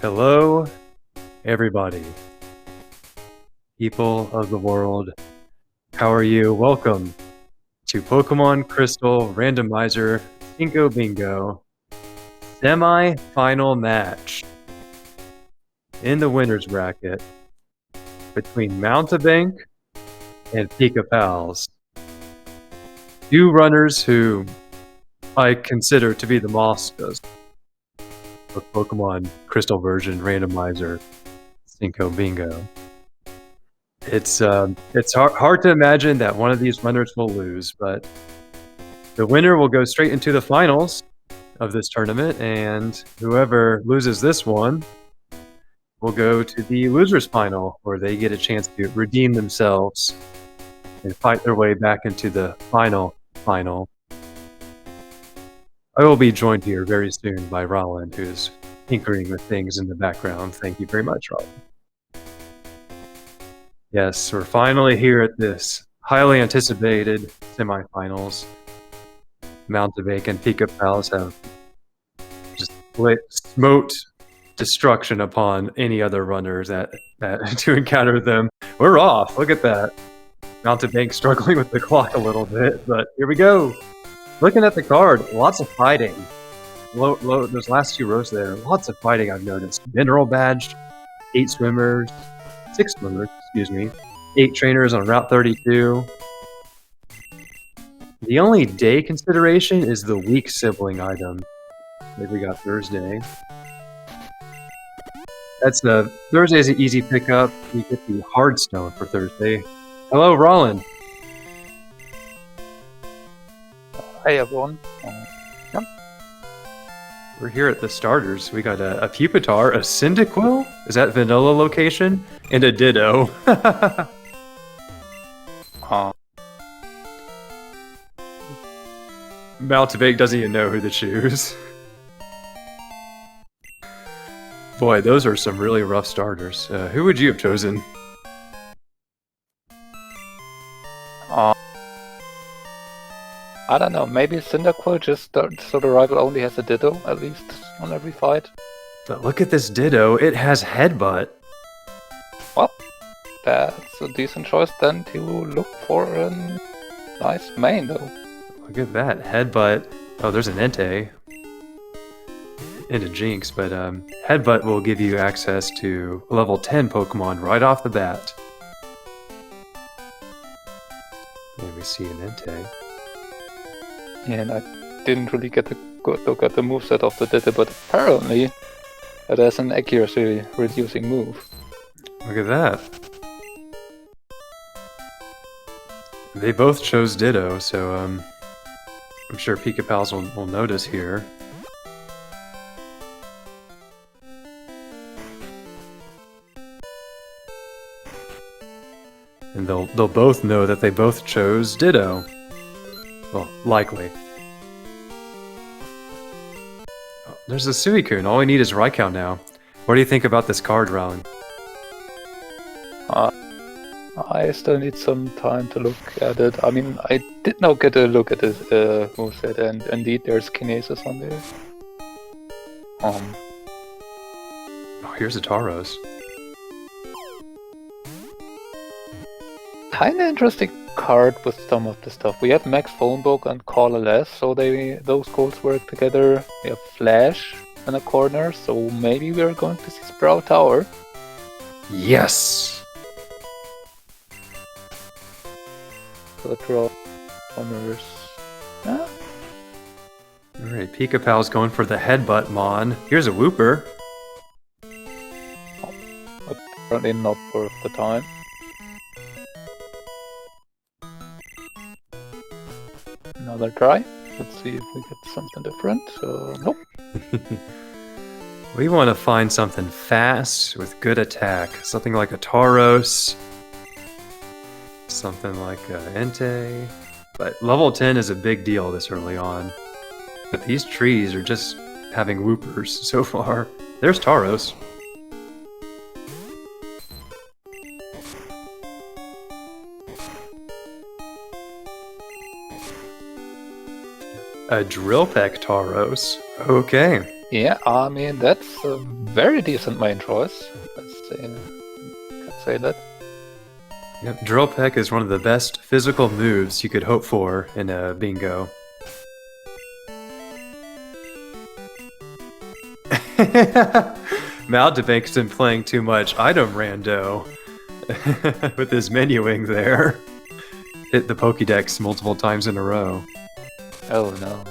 Hello, everybody. People of the world, how are you? Welcome to Pokemon Crystal Randomizer Cinco Bingo semi-final match in the winner's bracket between Mountebank and Pikapals. Two runners who I consider to be the monsters of Pokemon Crystal version Randomizer Cinco Bingo. It's hard to imagine that one of these runners will lose, but the winner will go straight into the finals of this tournament, and whoever loses this one will go to the losers final, where they get a chance to redeem themselves and fight their way back into the final. I will be joined here very soon by Roland, who is tinkering with things in the background. Thank you very much, Roland. Yes, we're finally here at this highly anticipated semifinals. Mountebank and Pikapals have just smote destruction upon any other runners that to encounter them. We're off. Look at that. Mountebank struggling with the clock a little bit, but here we go. Looking at the card, lots of fighting. Those last two rows there, lots of fighting I've noticed. Mineral badged, 6 swimmers, 8 trainers on Route 32. The only day consideration is the weak sibling item. Maybe we got Thursday. Thursday's an easy pickup. We get the hard stone for Thursday. Hello, Roland. Hey everyone. We're here at the starters. We got a Pupitar, a Cyndaquil? Is that vanilla location? And a Ditto. Mountebank doesn't even know who to choose. Boy, those are some really rough starters. Who would you have chosen? I don't know, maybe Cyndaquil just so the rival only has a Ditto, at least, on every fight. But look at this Ditto, it has Headbutt. Well, that's a decent choice then to look for a nice main, though. Look at that, Headbutt. Oh, there's an Entei. And a Jinx, but Headbutt will give you access to level 10 Pokemon right off the bat. And we see an Entei. Yeah, and I didn't really get a good look at the moveset of the Ditto, but apparently it has an accuracy reducing move. Look at that. They both chose Ditto, so I'm sure Pikapals will notice here. And they'll both know that they both chose Ditto. Well, likely. Oh, there's a Suicune. All we need is Raikou now. What do you think about this card, Rowan? I still need some time to look at it. I mean, I did not get a look at this moveset, and indeed there's Kinesis on there. Oh, here's a Tauros. Kinda interesting card with some of the stuff. We have Max Phone Book and Colorless, so those goals work together. We have Flash in a corner, so maybe we're going to see Sprout Tower. Yes! So draw corners. Yeah. Alright, Pikapal's going for the Headbutt Mon. Here's a Wooper. Apparently not worth the time. Another try. Let's see if we get something different. Nope. We want to find something fast with good attack. Something like a Tauros. Something like a Entei. But level 10 is a big deal this early on. But these trees are just having Woopers so far. There's Tauros. A Drill Peck Tauros. Okay. Yeah, I mean, that's a very decent main choice. Let's say that. Yep, Drill Peck is one of the best physical moves you could hope for in a bingo. Mountebank's been playing too much item rando with his menuing there. Hit the Pokédex multiple times in a row. Oh no.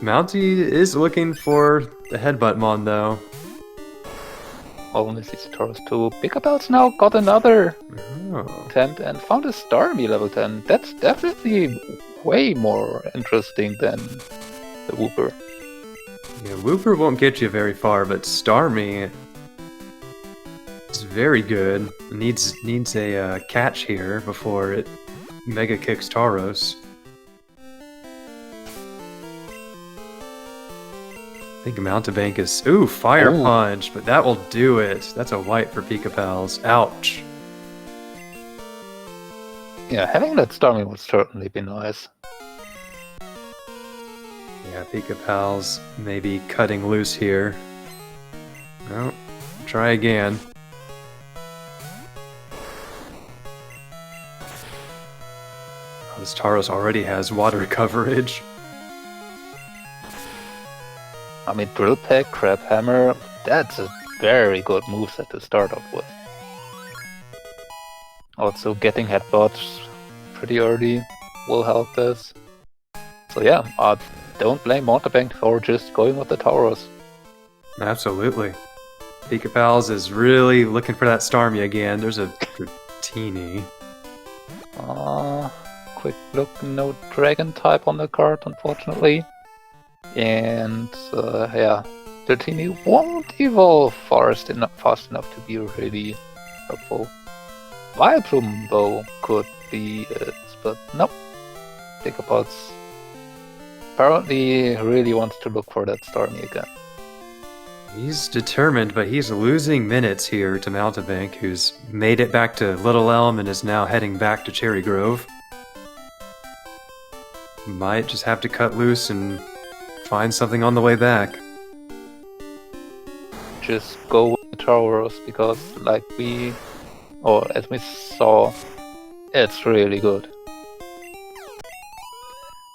Mounty is looking for the headbutt mon though. Only sees Taurus 2. Pikapals now got another Oh. attempt and found a Starmie level 10. That's definitely way more interesting than the Wooper. Yeah, Wooper won't get you very far, but Starmie is very good. Needs a catch here before it mega kicks Tauros. I think Mountebank is... Ooh, Fire Ooh. Punch, but that will do it. That's a white for Pikapals. Ouch. Yeah, having that Starmie would certainly be nice. Yeah, Pikapals maybe cutting loose here. No, try again. Oh, this Tauros already has water coverage. I mean, Drill Peck, Crab Hammer, that's a very good moveset to start off with. Also, getting headbutts pretty early will help this. So yeah, don't blame Mountebank for just going with the Tauros. Absolutely. Pikapals is really looking for that Starmie again. There's a teeny. Quick look, no dragon type on the card, unfortunately. And yeah, the teeny won't evolve fast enough to be really helpful. Vileplume though could be it, but nope. Pikapals apparently really wants to look for that Starmie again. He's determined, but he's losing minutes here to Mountebank, who's made it back to Little Elm and is now heading back to Cherry Grove. Might just have to cut loose and find something on the way back. Just go with the Tauros because, as we saw, it's really good.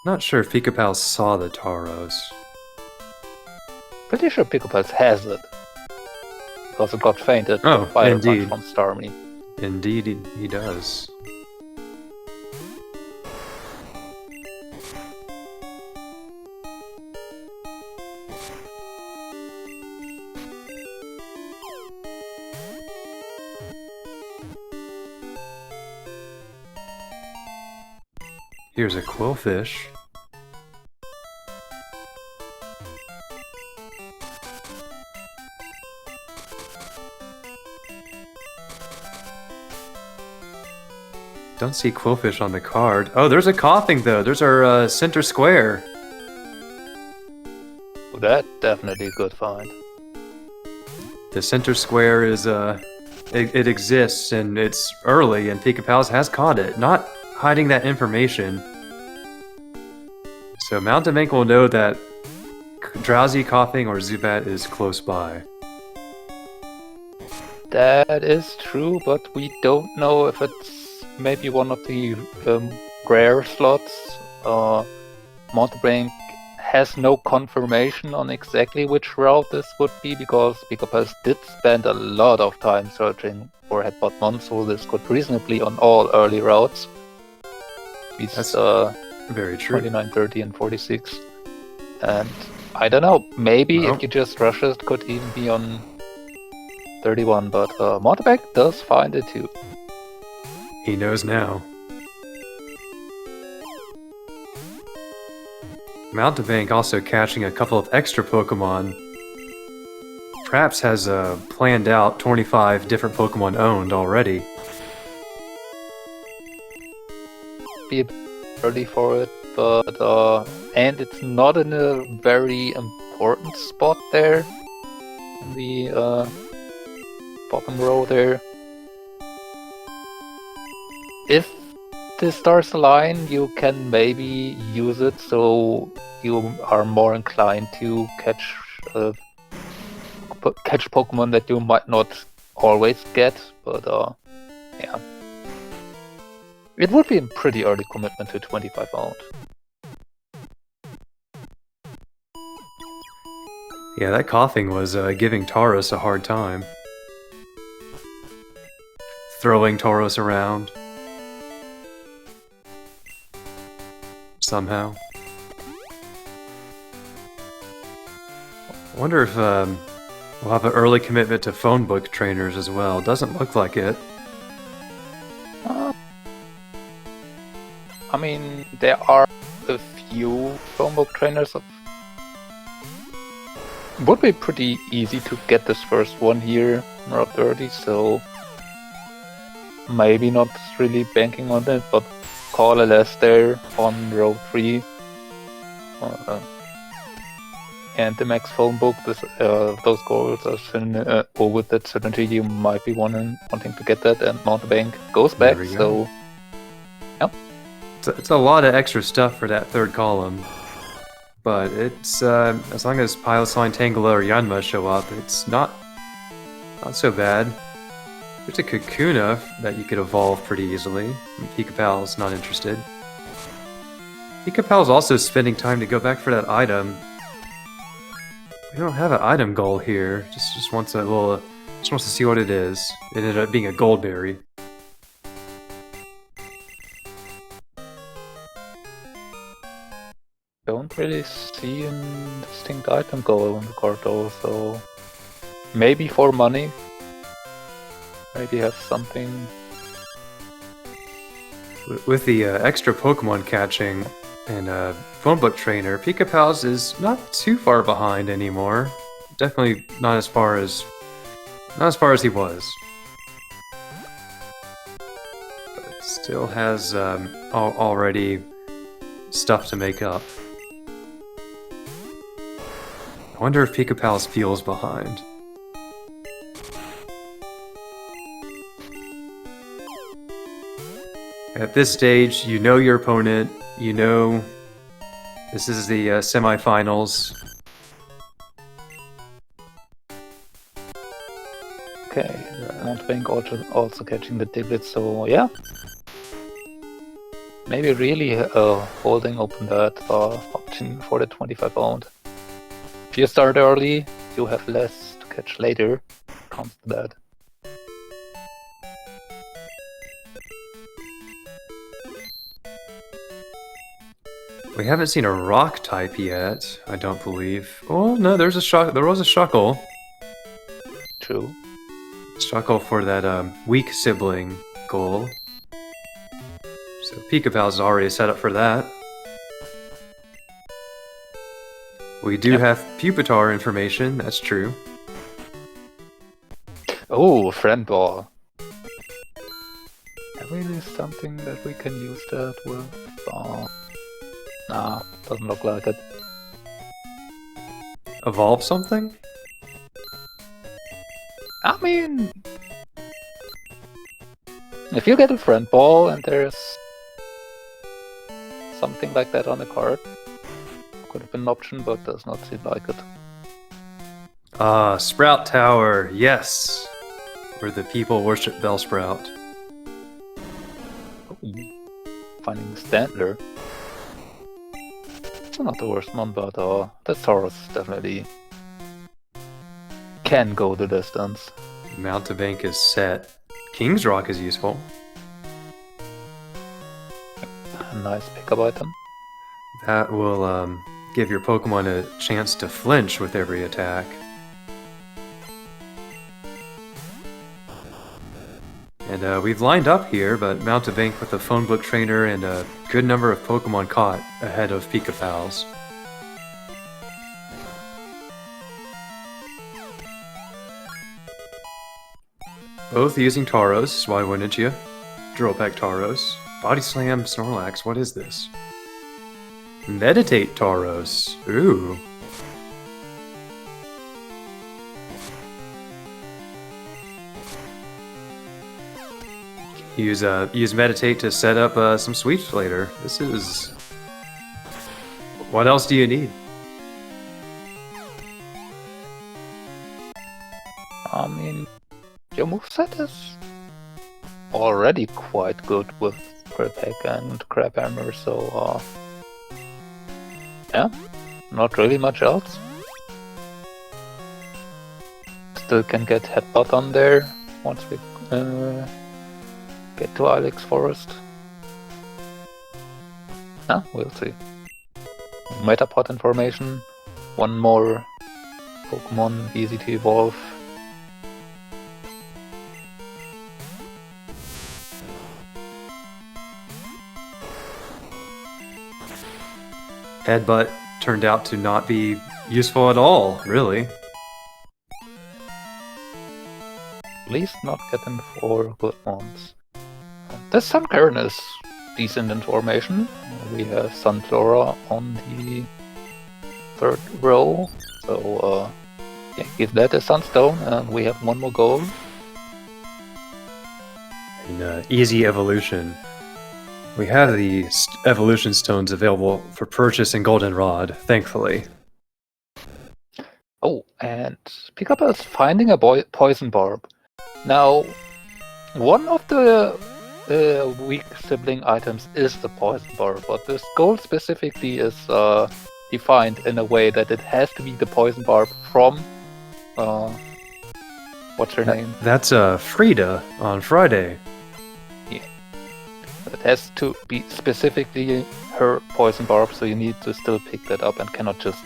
Not sure if Pikapals saw the Tauros. Pretty sure Pikapals has it. Because it got fainted Oh, by a indeed. punch from Starmie. Indeed, he does. Here's a quillfish. Don't see quillfish on the card. Oh, there's a coughing though. There's our center square. Well, that definitely a good find. The center square is it exists and it's early, and Pikapals has caught it, not hiding that information. So Mountebank will know that Drowsy, Coughing, or Zubat is close by. That is true, but we don't know if it's maybe one of the rare slots. Mountebank has no confirmation on exactly which route this would be, because Pikapals did spend a lot of time searching for Headbutt so this could reasonably on all early routes. It's Very true. 29, 30, and 46. And I don't know, maybe No. if you just rush it, could even be on 31, but Mountebank does find it too. He knows now. Mountebank also catching a couple of extra Pokemon. Perhaps has planned out 25 different Pokemon owned already. Be a bit early for it, but and it's not in a very important spot there. On the bottom row there. If the stars align, you can maybe use it so you are more inclined to catch Pokemon that you might not always get, but yeah. It would be a pretty early commitment to 25 out. Yeah, that coughing was giving Tauros a hard time. Throwing Tauros around. Somehow. I wonder if we'll have an early commitment to phone book trainers as well. Doesn't look like it. I mean, there are a few phone book trainers. Would be pretty easy to get this first one here in Route 30, so maybe not really banking on it, but call a less there on Route 3. And the max phone book, those goals are or with that certainty you might be wanting to get that, and Mountebank goes back, so yeah. It's a lot of extra stuff for that third column. But it's, as long as Pilosline, Tangela, or Yanma show up, it's not so bad. There's a Kakuna that you could evolve pretty easily. Pikapals not interested. Pikapal's also spending time to go back for that item. We don't have an item goal here. Just wants a little, just wants to see what it is. It ended up being a Goldberry. Don't really see a distinct item goal on the card though, so maybe for money. Maybe have something. With the extra Pokemon catching and phone book trainer, Pikapals is not too far behind anymore. Definitely not as far as he was. But still has already stuff to make up. I wonder if Pikapals feels behind. At this stage, you know your opponent, you know this is the semifinals. Okay, Mountebank also catching the Diglett, so yeah. Maybe really holding open that option for the 25 owned. If you start early, you have less to catch later. Comes to that. We haven't seen a rock type yet, I don't believe. Oh no, there was a Shuckle. True. Shuckle for that weak sibling goal. So Pikapals is already set up for that. We do have Pupitar information, that's true. Oh, friend ball. Really something that we can use that with? Nah, doesn't look like it. Evolve something? I mean, if you get a friend ball and there's something like that on the card, could have been an option, but does not seem like it. Sprout Tower, yes! Where the people worship Bellsprout. Finding the Standler. It's not the worst one, but the Tauros definitely can go the distance. Mountebank is set. King's Rock is useful. A nice pickup item. That will give your Pokemon a chance to flinch with every attack. And we've lined up here, but Mountebank with a phone book trainer and a good number of Pokemon caught ahead of Pikapals. Both using Tauros, why wouldn't you? Drill back Tauros. Body Slam Snorlax, what is this? Meditate Tauros. Ooh. use meditate to set up some sweeps later. This is... What else do you need? I mean, your moveset is already quite good with Griphack and Crab Hammer, so yeah, not really much else. Still can get Headbutt on there once we get to Ilex Forest. We'll see. Metapod information, one more Pokemon easy to evolve. Headbutt turned out to not be useful at all, really. At least not getting 4 good ones. This Sunkern is decent information. We have Sunflora on the 3rd row, so yeah, give that a Sunstone, and we have one more goal. In easy evolution, we have the evolution stones available for purchase in Goldenrod, thankfully. Oh, and Pikapals finding a poison barb. Now, one of the weak sibling items is the poison barb, but this goal specifically is defined in a way that it has to be the poison barb from what's her name? That's Frida on Friday. Yeah. It has to be specifically her poison barb, so you need to still pick that up and cannot just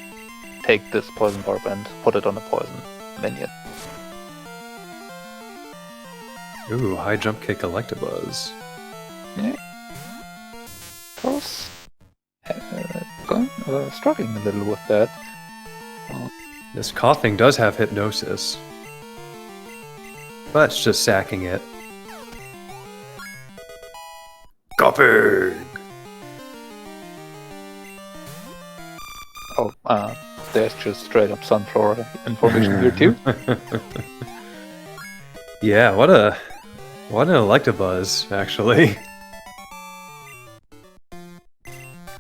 take this poison barb and put it on a poison minion. Ooh, high jump kick Electabuzz. Yeah. Taurus struggling a little with that. This coughing does have hypnosis. But it's just sacking it. Coughing! Oh, there's just straight up Sunflora information here too. Yeah, what an Electabuzz, actually.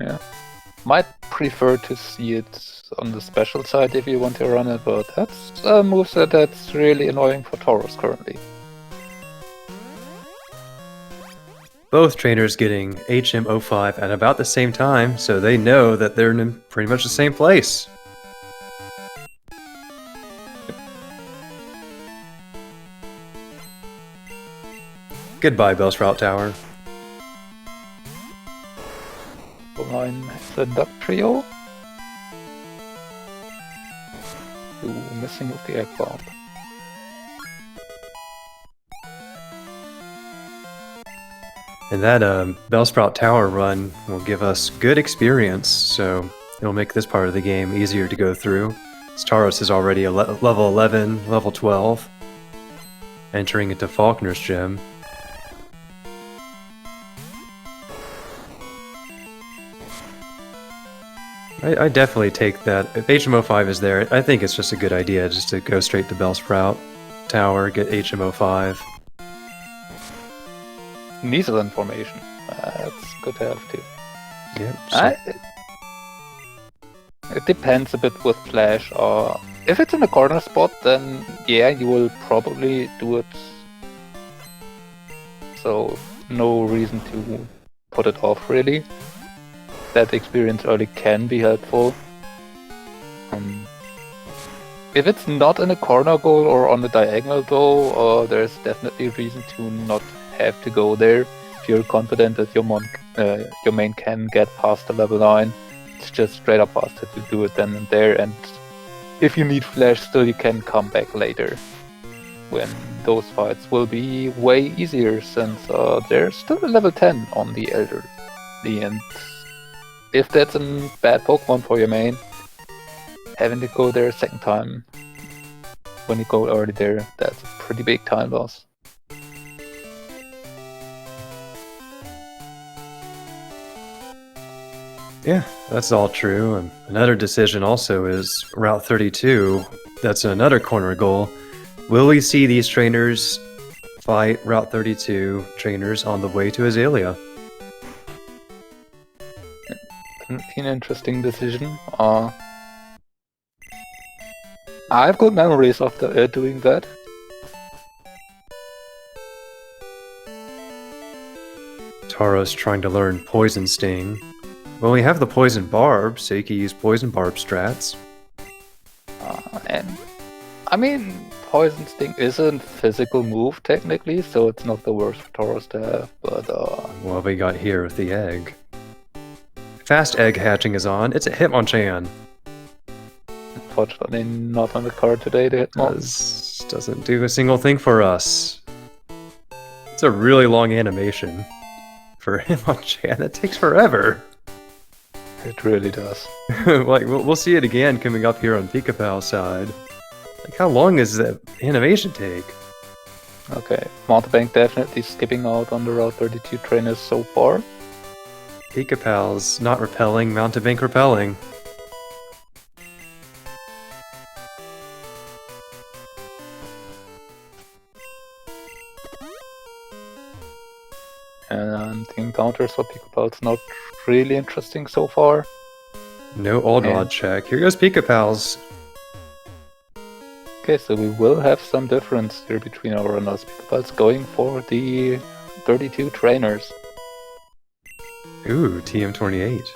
Yeah. Might prefer to see it on the special side if you want to run it, but that's a moveset that's really annoying for Taurus currently. Both trainers getting HM05 at about the same time, so they know that they're in pretty much the same place. Goodbye, Bellsprout Tower. Line the Duck Trio. Ooh, missing with the Egg Bomb. And that Bellsprout Tower run will give us good experience, so it'll make this part of the game easier to go through. Taurus is already a level 11, level 12, entering into Faulkner's Gym. I definitely take that. If HM05 is there, I think it's just a good idea just to go straight to Bellsprout Tower, get HM05. Neasel information. That's good to have too. Yep. It depends a bit with Flash. If it's in a corner spot, then yeah, you will probably do it. So no reason to put it off really. That experience early can be helpful. If it's not in a corner goal or on the diagonal though, there's definitely reason to not have to go there. If you're confident that your main can get past the level 9, it's just straight up faster to do it then and there, and if you need Flash still you can come back later. When those fights will be way easier since there's still a level 10 on the Elderly, and if that's a bad Pokemon for your main, having to go there a second time when you go already there, that's a pretty big time loss. Yeah, that's all true. And another decision also is Route 32. That's another corner goal. Will we see these trainers fight Route 32 trainers on the way to Azalea. An interesting decision. I have good memories of doing that. Taros trying to learn Poison Sting. Well, we have the Poison Barb, so you can use Poison Barb strats. And I mean, Poison Sting is a physical move technically, so it's not the worst for Taros to have, but What we got here with the egg. Fast egg hatching is on. It's a Hitmonchan. unfortunately not on the card today, the Hitmon. Doesn't do a single thing for us. It's a really long animation for Hitmonchan. It takes forever. It really does. Like, we'll see it again coming up here on Pikapals side. Like, how long does that animation take? Okay, Mountebank definitely skipping out on the Route 32 trainers so far. Pikapals not repelling, Mountebank repelling. And the encounters for Pikapals not really interesting so far. No old rod check. Here goes Pikapals. Okay, so we will have some difference here between our runners. Pikapals going for the 32 trainers. Ooh, TM28.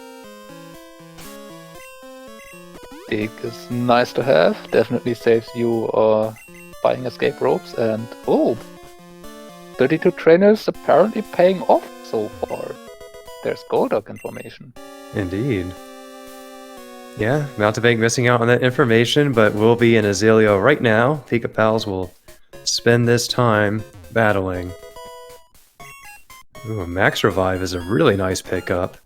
Dig is nice to have. Definitely saves you buying escape ropes. And oh, 32 trainers apparently paying off so far. There's Golduck information. Indeed. Yeah, Mountebank missing out on that information, but we'll be in Azalea right now. Pikapals will spend this time battling. Ooh, Max Revive is a really nice pickup.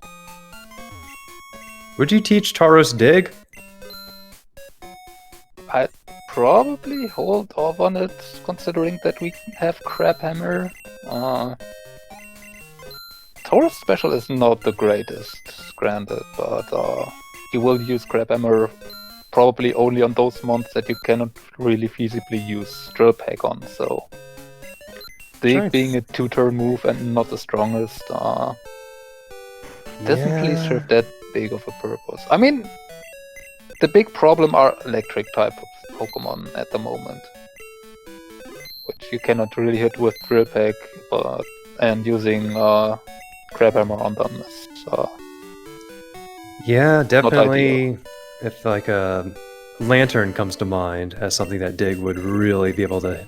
Would you teach Taros Dig? I'd probably hold off on it, considering that we have Crab Hammer. Taurus Special is not the greatest, granted, but you will use Crab Hammer probably only on those months that you cannot really feasibly use Drill Peck on, so... Dig being a two-turn move and not the strongest, doesn't really serve that big of a purpose. I mean, the big problem are electric type of Pokemon at the moment, which you cannot really hit with Drill Peck, and using Crab Hammer on them is yeah, definitely. If like a Lantern comes to mind as something that Dig would really be able to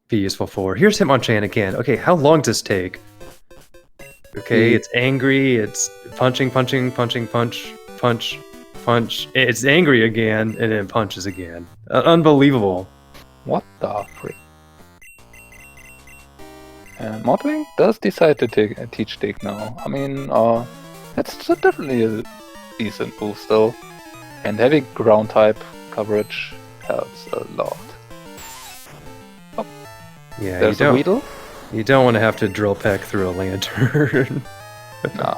be useful for. Here's Hitmonchan again. Okay, how long does this take? Okay, it's angry, it's punching, punch, punch. It's angry again, and then punches again. Unbelievable. What the frick? And Mountebank does decide to teach Dig now. I mean, that's definitely a decent boost though. And having ground type coverage helps a lot. Oh, Yeah, there's a Weedle. You don't want to have to Drill Peck through a Lantern. No.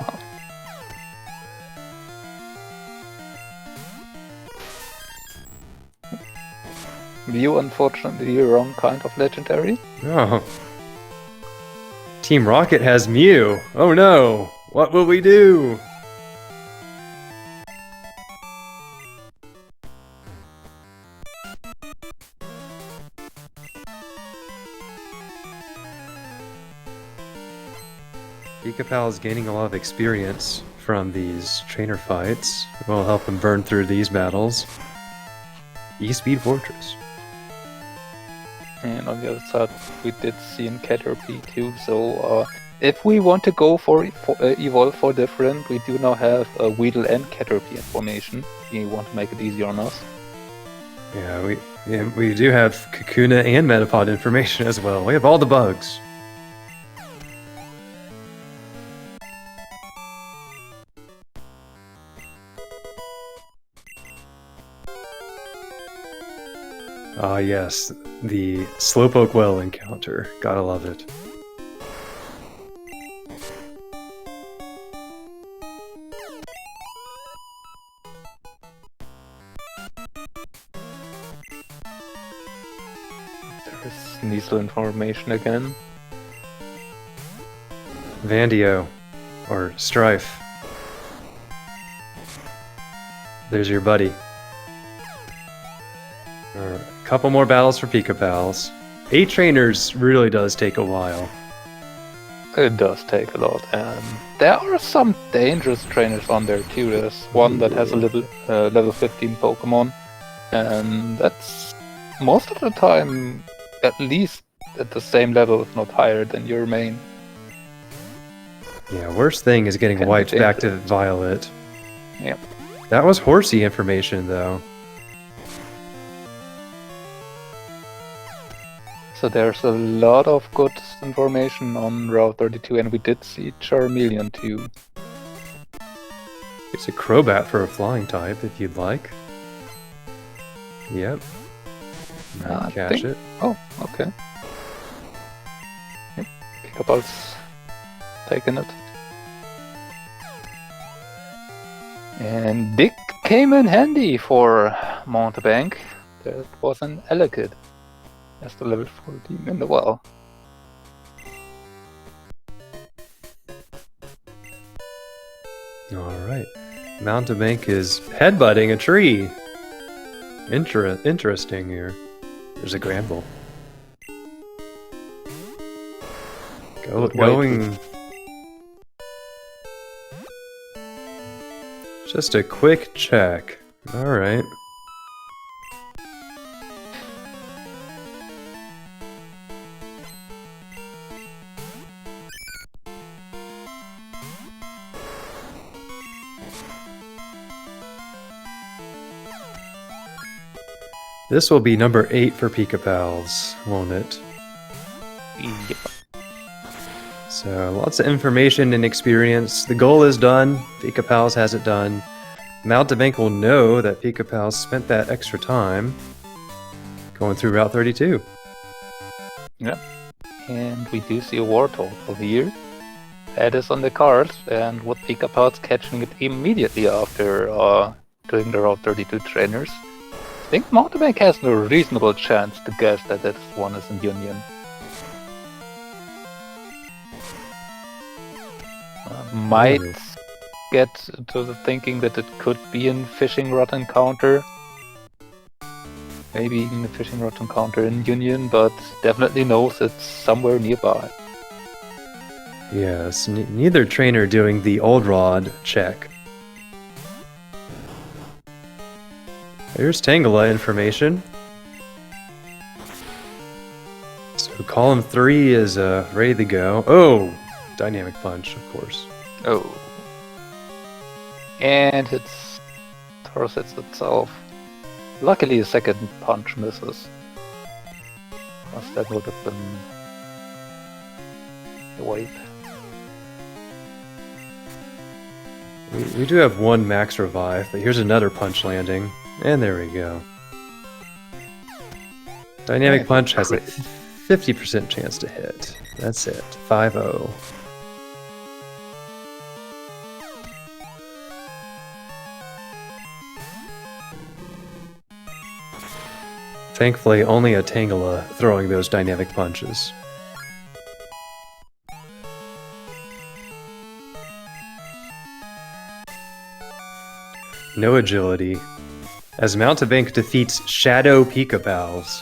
View, unfortunately, the wrong kind of legendary. Oh. Team Rocket has Mew. Oh no! What will we do? Pikapal is gaining a lot of experience from these trainer fights. It will help him burn through these battles. E-Speed Fortress. And on the other side, we did see in Caterpie too, so if we want to go for Evolve for different, we do now have Weedle and Caterpie information. We want to make it easier on us. Yeah, we do have Kakuna and Metapod information as well. We have all the bugs. Ah yes, the Slowpoke Well encounter. Gotta love it. There's Sneasel information again. Vandio. Or Strife. There's your buddy. A couple more battles for Pikapals. 8 trainers really does take a while. It does take a lot, and there are some dangerous trainers on there too. There's one that has a level 15 Pokemon, and that's most of the time at least at the same level, if not higher, than your main. Yeah, worst thing is getting wiped back to Violet. Yep. That was horsey information, though. So there's a lot of good information on Route 32, and we did see Charmeleon too. It's a Crobat for a flying type, if you'd like. Yep. Might catch it. Oh, okay. Yep. Pikapals taking it. And Dick came in handy for Mountebank. That was an Elekid. That's the level 14 in the well. Alright. Mountebank is headbutting a tree. Interesting here. There's a Granbull. Going... Just a quick check. Alright. This will be number 8 for Pikapals, won't it? Yep. So, lots of information and experience. The goal is done. Pikapals has it done. Mountebank will know that Pikapals spent that extra time going through Route 32. Yep. And we do see a Wartortle here. That is on the cards, and with Pikapals catching it immediately after doing the Route 32 trainers, I think Mountebank has no reasonable chance to guess that this one is in Union. Might get to the thinking that it could be in Fishing Rod Encounter. Maybe in the Fishing Rod Encounter in Union, but definitely knows it's somewhere nearby. Yes, neither trainer doing the old rod check. Here's Tangela information. So column 3 is ready to go. Oh, Dynamic Punch, of course. Oh. And hits Torosets itself. Luckily, a second punch misses. Because that would have been a wipe. We do have one max revive, but here's another punch landing. And there we go. Dynamic Punch has a 50% chance to hit. That's it. 5-0. Thankfully, only a Tangela throwing those dynamic punches. No agility. As Mountebank defeats Shadow Pikapals.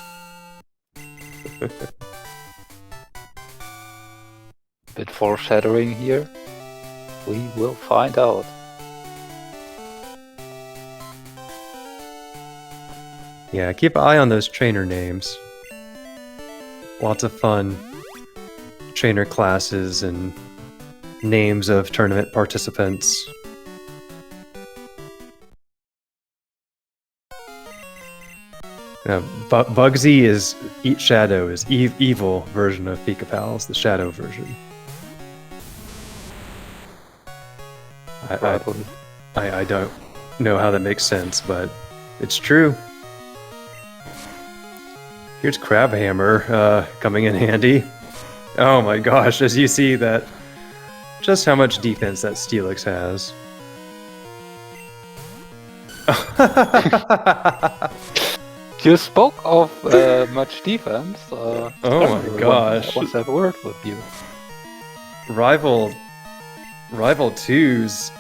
Bit foreshadowing here. We will find out. Yeah, keep an eye on those trainer names. Lots of fun trainer classes and names of tournament participants. Bugsy is Eat Shadow is evil version of Pikapals, the Shadow version. I don't know how that makes sense, but it's true. Here's Crabhammer coming in handy. Oh my gosh, as you see that, just how much defense that Steelix has. You spoke of much defense. Oh my gosh. What's that word with you? Rival 2's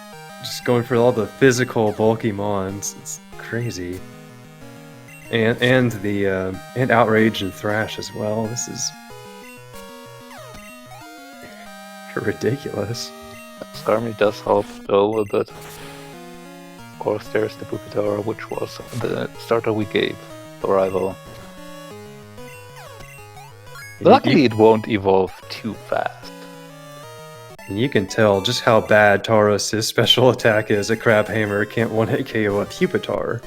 just going for all the physical bulky mons. It's crazy. And the and Outrage and Thrash as well. This is ridiculous. Skarmy does help though a bit. Of course, there's the Pupitar, which was the starter we gave the rival. Luckily, it won't evolve too fast. And you can tell just how bad Tauros' special attack is. A Crab Hammer can't one-hit KO a Pupitar.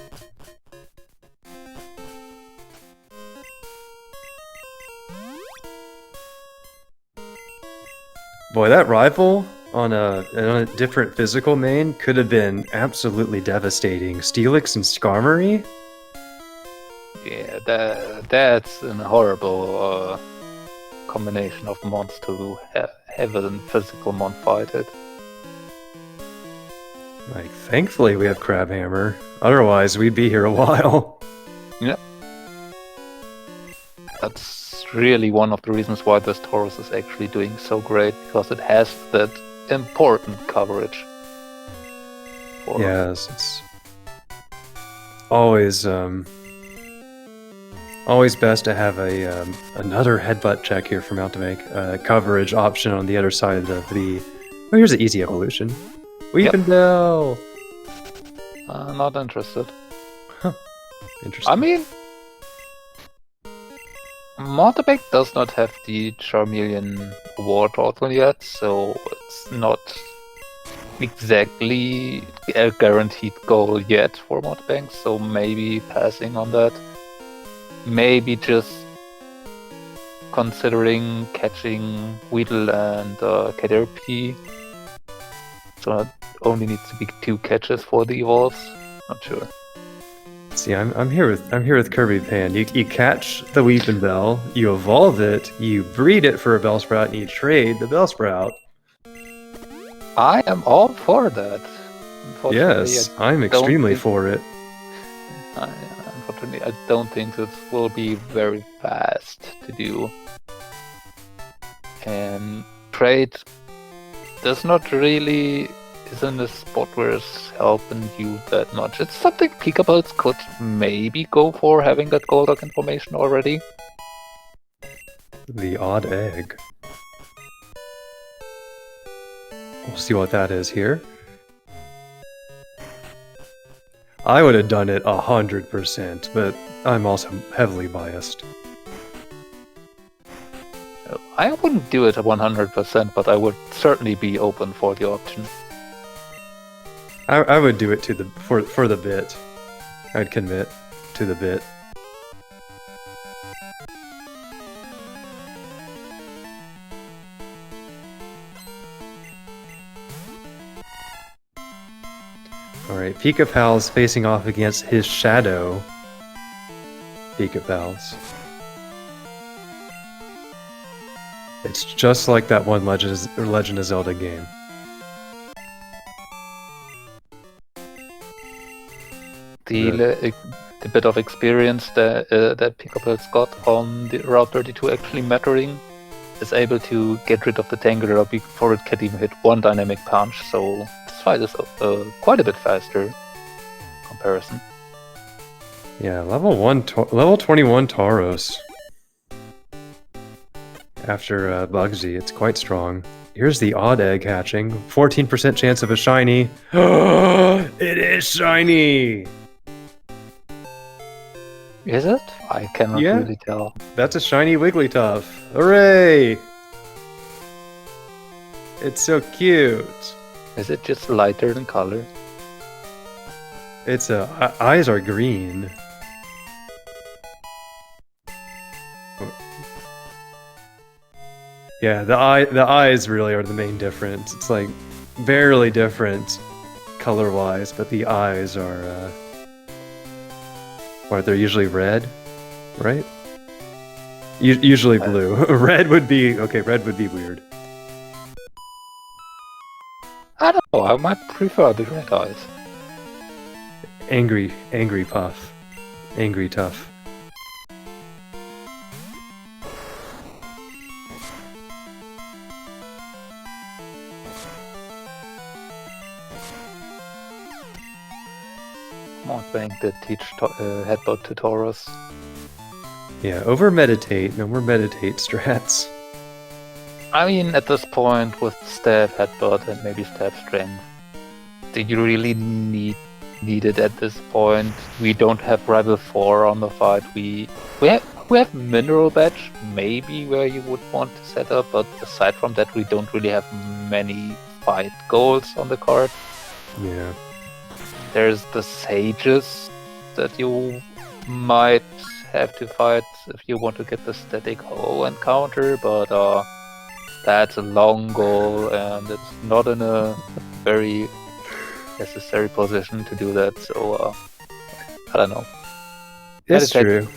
Boy, that rival on a different physical main could have been absolutely devastating. Steelix and Skarmory? Yeah, that's a horrible combination of mons to have a physical mon fight it. Like, thankfully we have Crab Hammer. Otherwise, we'd be here a while. Yeah. That's really one of the reasons why this Tauros is actually doing so great, because it has that important coverage. Yes, it's always always best to have a another headbutt check here for Mountebank. Coverage option on the other side of the. Oh, here's an easy evolution. Weepinbell. Not interested. Huh. Interesting. I mean, Mountebank does not have the Charmeleon War Turtle yet, so it's not exactly a guaranteed goal yet for Mountebank, so maybe passing on that. Maybe just considering catching Weedle and Caterpie. So it only needs to be 2 catches for the evolves. Not sure. See, I'm here with Kirby Pan. You catch the Weepinbell, you evolve it, you breed it for a Bellsprout, and you trade the Bellsprout. I am all for that. Yes, I'm extremely for it. Unfortunately, I don't think it will be very fast to do. And trade does not really isn't a spot where it's helping you that much. It's something Pikapals could maybe go for, having that Golduck information already. The odd egg. We'll see what that is here. I would have done it 100%, but I'm also heavily biased. I wouldn't do it 100%, but I would certainly be open for the option. I would do it to the for the bit. I'd commit to the bit. Alright, Pikapals facing off against his shadow. Pikapals. It's just like that one Legend of Zelda game. The bit of experience that Pikapals got on the Route 32 actually mattering is able to get rid of the Tangela before it can even hit one dynamic punch, so this fight is quite a bit faster comparison. Yeah, level 21 Tauros. After Bugsy, it's quite strong. Here's the odd egg hatching. 14% chance of a shiny. It is shiny! Is it? I cannot really tell. That's a shiny Wigglytuff. Hooray! It's so cute. Is it just lighter in color? Its eyes are green. Yeah, the eyes really are the main difference. It's like barely different color-wise, but the eyes are they're usually red, right? Usually blue. Red would be weird. I don't know, I might prefer the red eyes. Angry puff. Angry tough. Mountebank did teach headbutt to Taurus. Yeah, over-meditate. No more meditate strats. I mean, at this point, with stab, headbutt, and maybe stab strength, do you really need it at this point? We don't have Rebel 4 on the fight. We have Mineral Badge, maybe, where you would want to set up, but aside from that, we don't really have many fight goals on the card. Yeah. There's the Sages that you might have to fight if you want to get the static O encounter, but that's a long goal and it's not in a very necessary position to do that, so I don't know. It's true.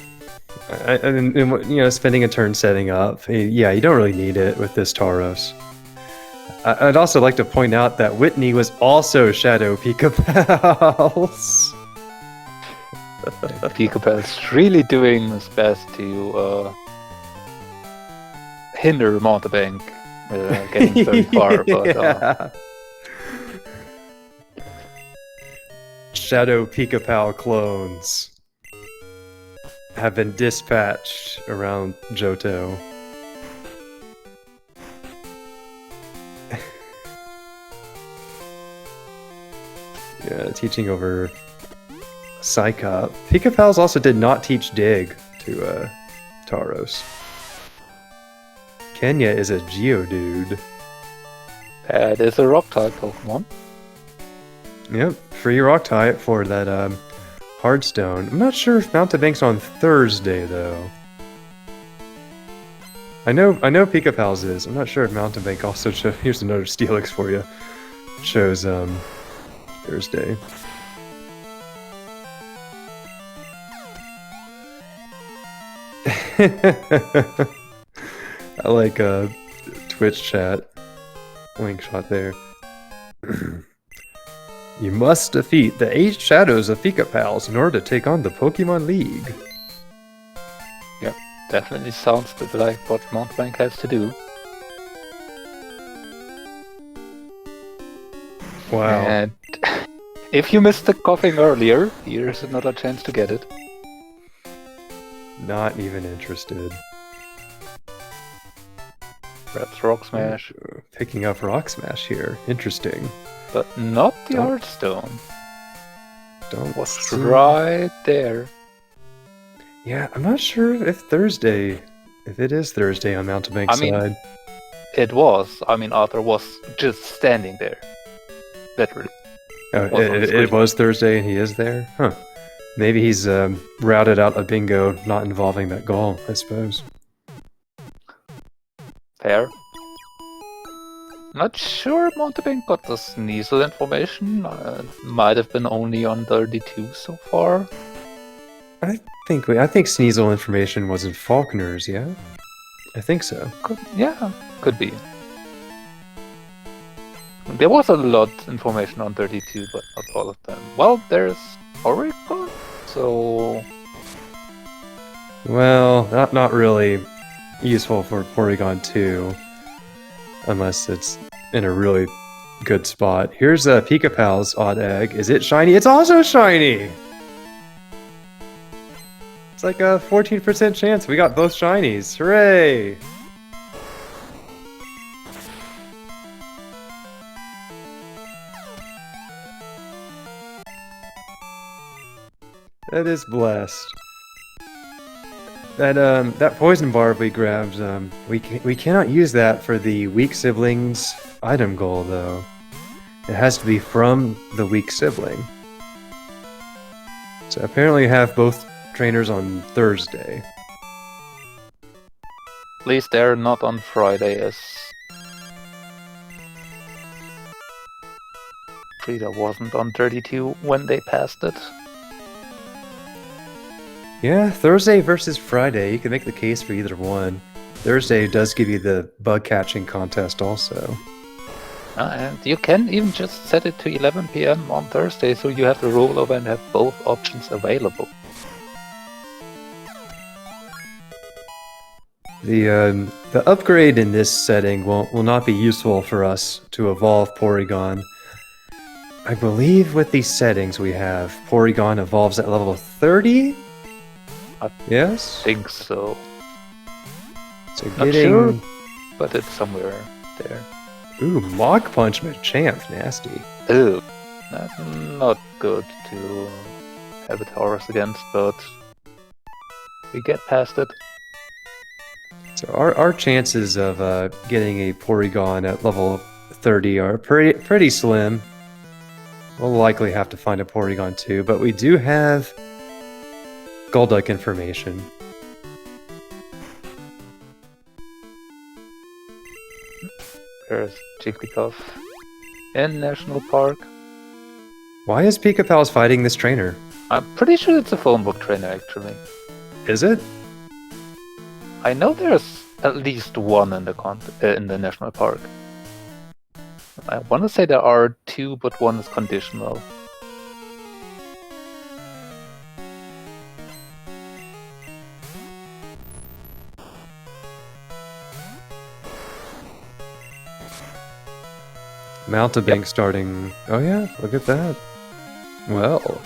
And spending a turn setting up, yeah, you don't really need it with this Tauros. I'd also like to point out that Whitney was also Shadow Pikapals. Pikapals really doing his best to hinder Mountebank getting very far, but Shadow Pikapal clones have been dispatched around Johto. Yeah, teaching over Psychop. Pikapals also did not teach Dig to Tauros. Kenya is a Geodude. That is a rock type Pokemon. Yep, free rock type for that Hardstone. I'm not sure if Mountebank's on Thursday though. I know Pikapals is. I'm not sure if Mountebank also shows. Here's another Steelix for you. Shows Thursday. I like Twitch chat. Link shot there. You must defeat the 8 shadows of Pikapals in order to take on the Pokemon League. Yeah, definitely sounds a bit like what Mountebank has to do. Wow. And if you missed the coughing earlier, here's another chance to get it. Not even interested. Perhaps Rock Smash. Picking up Rock Smash here. Interesting. But not the Hearthstone. Don't was see. Right there. Yeah, I'm not sure if it is Thursday on Mountebank's side. It was. I mean, Arthur was just standing there. Literally. Oh, it was Thursday and he is there? Huh. Maybe he's routed out a bingo not involving that goal, I suppose. Fair. Not sure Mountebank got the Sneasel information. Might have been only on 32 so far. I think Sneasel information was in Faulkner's, yeah? I think so. Could be. There was a lot of information on 32, but not all of them. Well, there's Oracle, so... Well, not really useful for Porygon 2. Unless it's in a really good spot. Here's a Pikapal's Odd Egg. Is it shiny? It's also shiny! It's like a 14% chance we got both shinies. Hooray! That is blessed. That poison barb we grabbed, we cannot use that for the weak siblings item goal though. It has to be from the weak sibling. So apparently you have both trainers on Thursday. At least they're not on Friday, as Frida wasn't on 32 when they passed it. Yeah, Thursday versus Friday. You can make the case for either one. Thursday does give you the bug catching contest also. And you can even just set it to 11 PM on Thursday, so you have the rollover and have both options available. The upgrade in this setting will not be useful for us to evolve Porygon. I believe with these settings we have, Porygon evolves at level 30? I Yes? think so. So Not sure, but it's somewhere there. Ooh, Mach Punch Machamp, nasty. Ew. That's not good to have a Taurus against, but we get past it. So our chances of getting a Porygon at level 30 are pretty slim. We'll likely have to find a Porygon too, but we do have Golduck information. There's Jigglypuff in National Park. Why is Pikapals fighting this trainer? I'm pretty sure it's a phone book trainer, actually. Is it? I know there's at least one in the National Park. I want to say there are two, but one is conditional. Mountebank starting. Oh yeah, look at that. Well,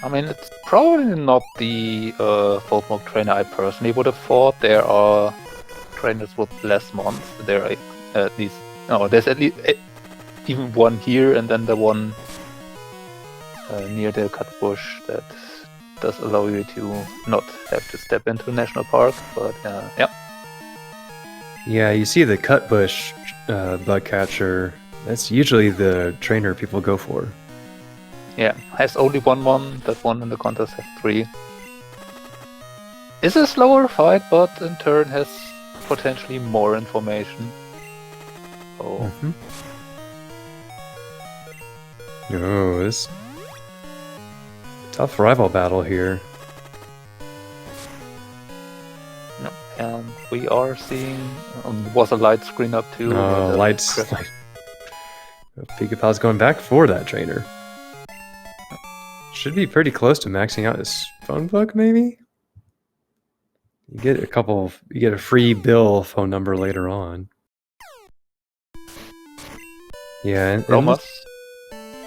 I mean, it's probably not the Folkmore trainer I personally would have thought. There are trainers with less mons. There are at least... No, there's at least even one here, and then the one near the cut bush that does allow you to not have to step into National Park. But yeah. yeah, you see the Cutbush bug catcher. That's usually the trainer people go for. Yeah, has only one mon. That one in the contest has 3. Is a slower fight, but in turn has potentially more information. Oh. Oh, this tough rival battle here. No, and we are seeing... was a light screen up too. Lights. Pikapal's going back for that trainer. Should be pretty close to maxing out his phone book, maybe? You get you get a free bill phone number later on. Yeah, and Almost.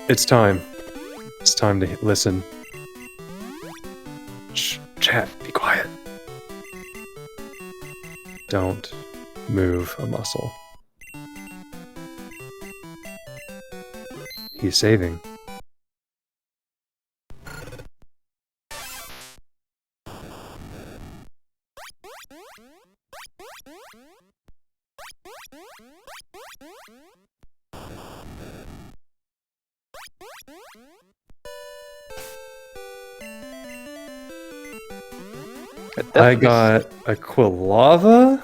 it's time. It's time to listen. Shh, chat, be quiet. Don't move a muscle. He's saving. I got a Quilava,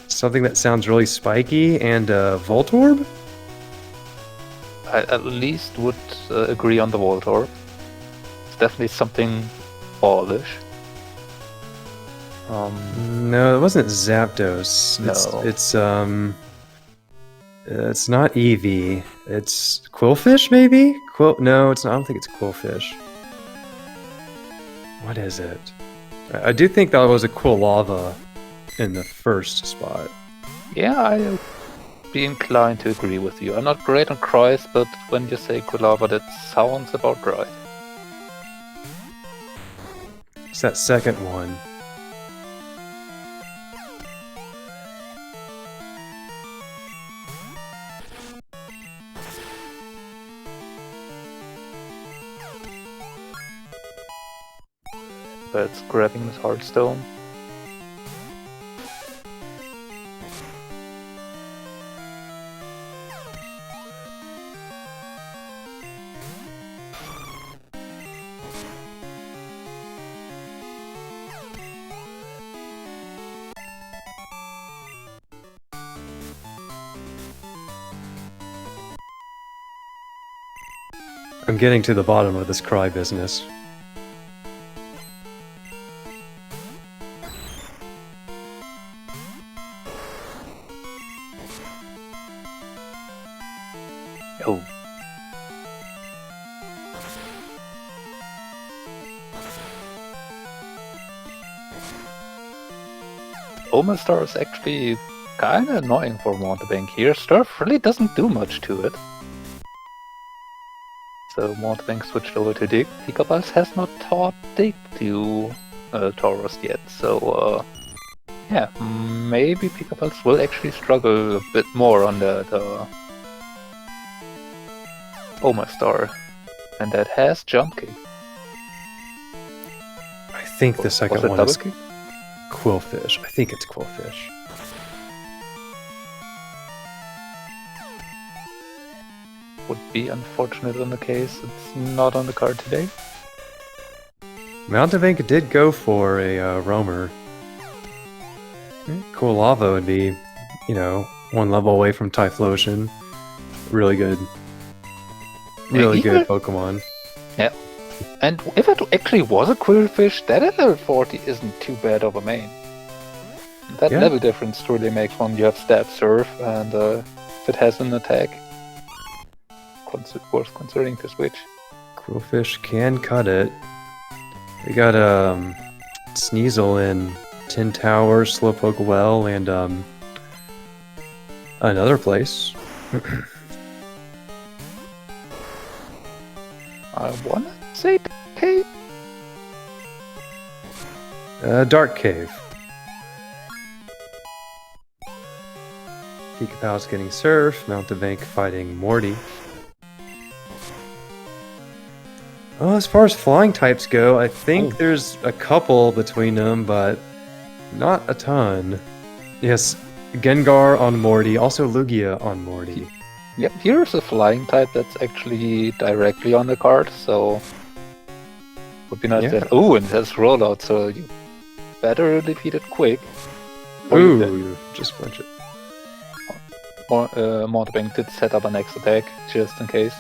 something that sounds really spiky, and a Voltorb? I at least would agree on the Voltorb. It's definitely something ballish. No, it wasn't Zapdos. No. It's not Eevee. It's Quillfish, maybe? No, it's not. I don't think it's Quillfish. What is it? I do think that was a Quilava in the first spot. Yeah, I'd be inclined to agree with you. I'm not great on cries, but when you say Quilava, that sounds about right. It's that second one. That's grabbing this Heartstone. I'm getting to the bottom of this cry business. Oh. Omastar is actually kinda annoying for Mountebank here. Surf really doesn't do much to it. So Mountebank switched over to Dig. Pikapals has not taught Dig to Taurus yet, so yeah, maybe Pikapals will actually struggle a bit more on the Oma Star. And that has jump kick. I think the second one is kick? Quillfish. I think it's Quillfish. Would be unfortunate in the case it's not on the card today. Mountebank did go for a roamer. Cool Lava would be, you know, one level away from Typhlosion. Really good. Really good Pokemon. Yeah. And if it actually was a Quillfish, that at level 40 isn't too bad of a main. That level difference truly makes one you have Stab Surf, and if it has an attack, worth considering to switch. Quillfish can cut it. We got Sneasel in Tin Tower, Slowpoke Well, and another place. I wanna say cave? Dark Cave. Pikapals getting Surf, Mountebank fighting Morty. Well, as far as flying types go, I think there's a couple between them, but not a ton. Yes, Gengar on Morty, also Lugia on Morty. Yep, here's a flying type that's actually directly on the card, so would be nice to have. Oh, and it has rollout, so you better defeat it quick. Ooh, just punch it. Mountebank did set up an next attack, just in case.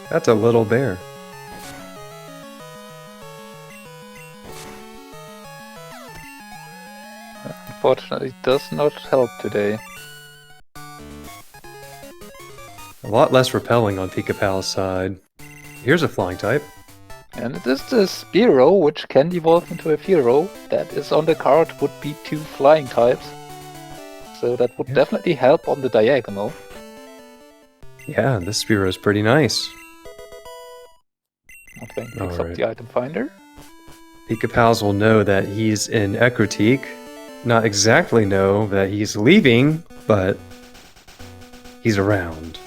That's a little bear. Unfortunately, it does not help today. A lot less repelling on Pikapal's side. Here's a flying type. And it is the Spearow, which can evolve into a Fearow. That is on the card, would be 2 flying types. So that would definitely help on the diagonal. Yeah, this Spearow is pretty nice. Mountebank picks up the item finder. Pikapals will know that he's in Ecruteak. Not exactly know that he's leaving, but he's around.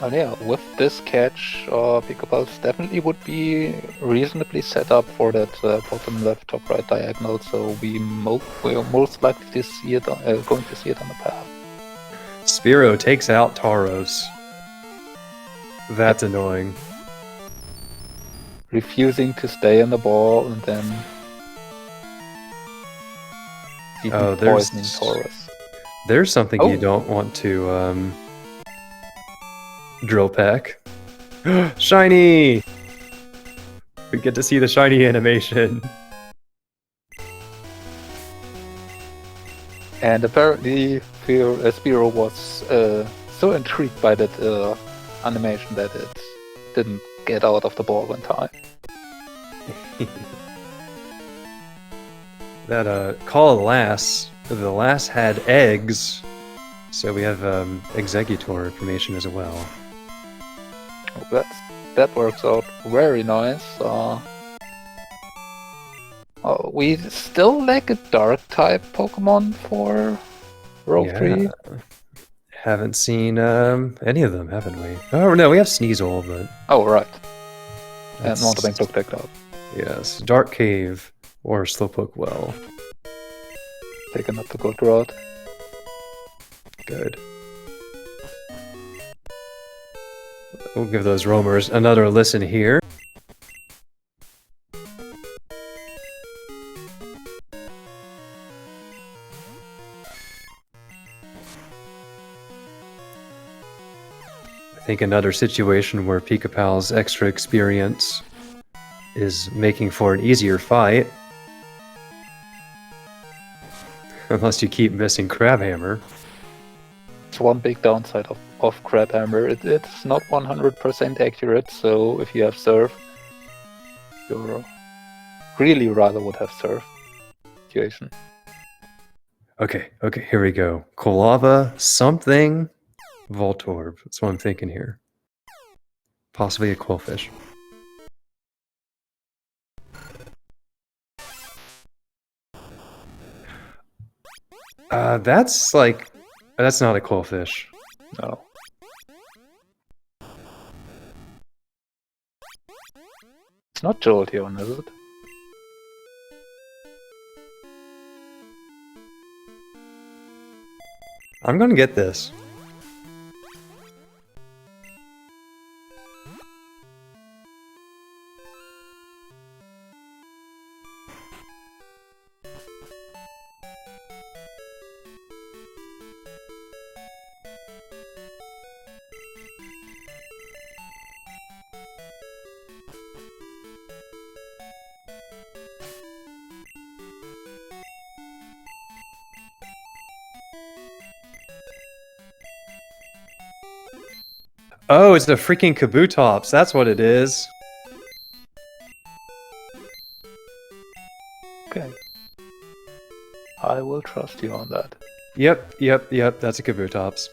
And yeah, with this catch, Pikapals definitely would be reasonably set up for that bottom left, top right diagonal, so we're most likely to see it going to see it on the path. Spearow takes out Tauros. That's annoying. Refusing to stay in the ball and then even poisoning Taurus. There's something you don't want to drill peck. Shiny! We get to see the shiny animation. And apparently Spearow was so intrigued by that animation that it didn't get out of the ball in time. That Call of the Lass had eggs, so we have Executor information as well. Oh, that works out very nice. We still lack a dark type Pokemon for row 3. Haven't seen any of them, haven't we? Oh no, we have Sneasel, but... Oh, right. And Mountebank looked that up. Yes, Dark Cave or Slowpoke Well. Taking up the good route. Good. We'll give those roamers another listen here. I think another situation where Pikapal's extra experience is making for an easier fight. Unless you keep missing Crabhammer. It's one big downside of Crabhammer. It's not 100% accurate, so if you have Surf, You're really rather would have served situation. Okay, here we go. Kolava, something, Voltorb. That's what I'm thinking here. Possibly a Quillfish. That's not a Quillfish. No. It's not Jolteon, is it? I'm gonna get this. Oh, it's the freaking Kabutops. That's what it is. Okay. I will trust you on that. Yep. That's a Kabutops.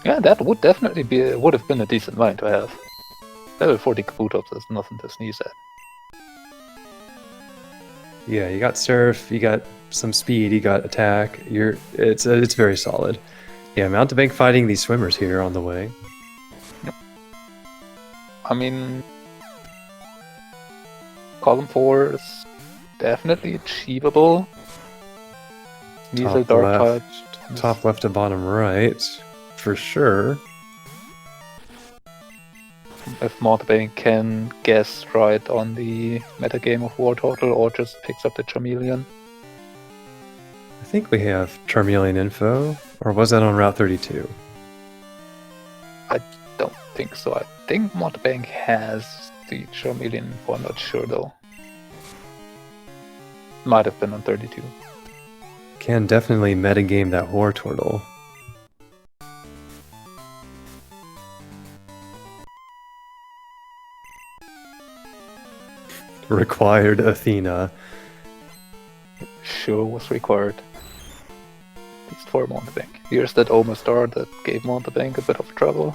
Yeah, that would definitely would have been a decent line to have. Level 40 Kabutops is nothing to sneeze at. Yeah, you got Surf, you got some speed, you got attack. It's very solid. Yeah, Mountebank fighting these swimmers here on the way. Yep. I mean, column 4 is definitely achievable. These are dark types. Top left to bottom right, for sure. If Mountebank can guess right on the metagame of War Total or just picks up the Charmeleon. I think we have Charmeleon info, or was that on Route 32? I don't think so. I think Mountebank has the Charmeleon info, I'm not sure though. Might have been on 32. Can definitely metagame that War Turtle. Required Athena. Sure was required. At least for Mountebank. Here's that Omastar that gave Mountebank a bit of trouble.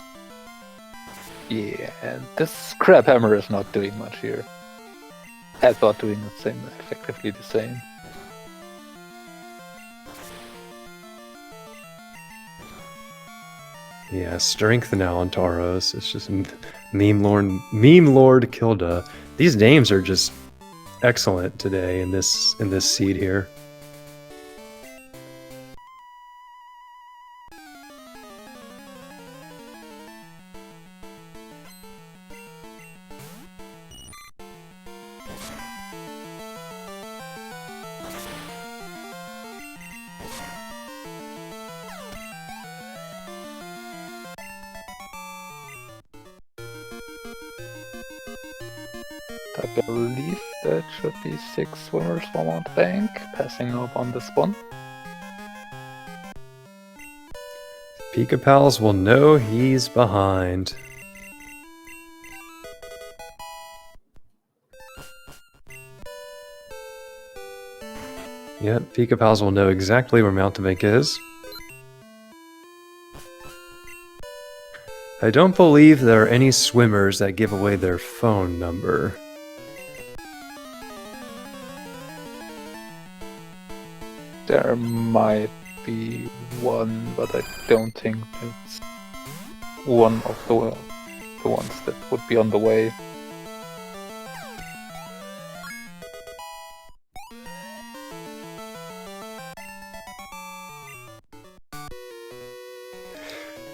Yeah, and this Crab Hammer is not doing much here. Headbutt doing the same, effectively the same. Yeah, strength now on Tauros. It's just Meme Lord Kilda. These names are just excellent today in this seed here. I believe that should be 6 swimmers for Mountebank, passing up on this one. Pikapals will know he's behind. Yep, Pikapals will know exactly where Mountebank is. I don't believe there are any swimmers that give away their phone number. There might be one, but I don't think it's one of the ones that would be on the way.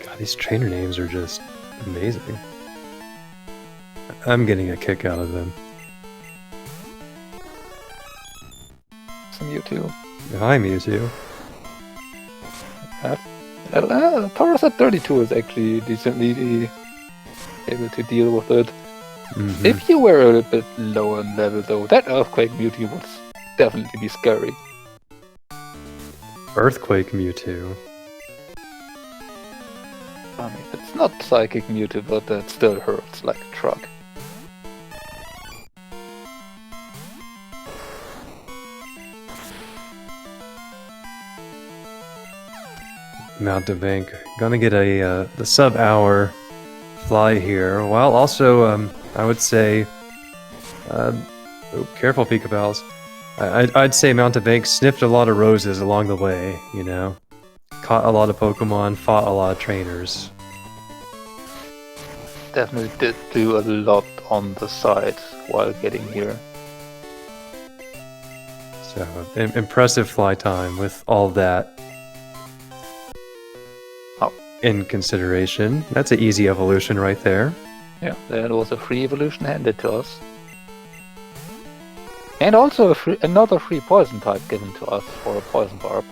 God, these trainer names are just amazing. I'm getting a kick out of them. Some Mewtwo. Hi, Mewtwo. Tauros at 32 is actually decently able to deal with it. Mm-hmm. If you were a little bit lower in level though, that Earthquake Mewtwo would definitely be scary. Earthquake Mewtwo. not Psychic Mewtwo, but that still hurts like a truck. Mountebank gonna get a the sub-hour fly here, while also I would say, oh, careful Pikapals. I'd say Mountebank sniffed a lot of roses along the way, you know, caught a lot of Pokemon, fought a lot of trainers. Definitely did do a lot on the side while getting here. So impressive fly time with all that in consideration. That's an easy evolution right there. Yeah, that was a free evolution handed to us. And also another free poison type given to us for a poison barb.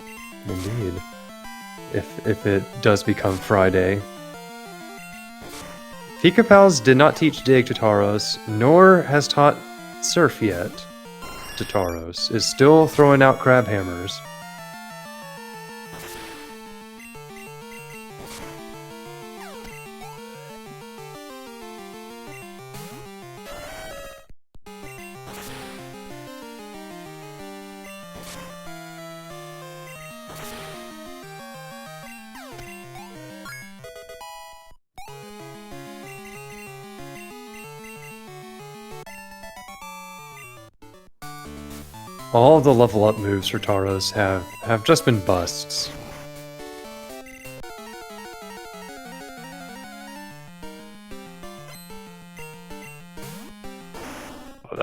Indeed. If it does become Friday. Pikapals did not teach Dig to Tauros, nor has taught Surf yet to Tauros. Is still throwing out crab hammers. All the level up moves for Tauros have just been busts.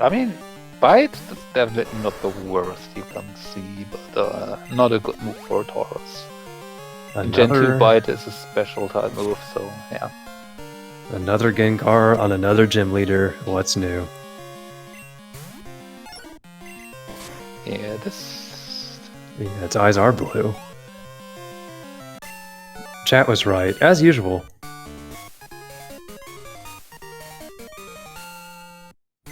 I mean, Bite is definitely not the worst you can see, but not a good move for Tauros. Gen 2 Bite is a special type move, so yeah. Another Gengar on another gym leader. What's new? Yeah, this... Yeah, its eyes are blue. Chat was right, as usual.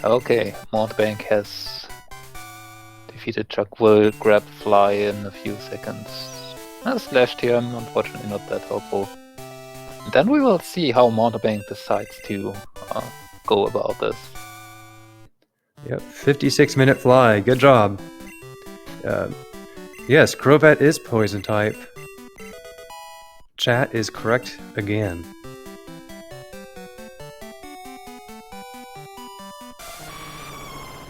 Okay, Mountebank has defeated Chuck. Will grab Fly in a few seconds. Slashed him, unfortunately not that helpful. And then we will see how Mountebank decides to go about this. Yep, 56-minute fly. Good job. Yes, Crobat is poison type. Chat is correct again.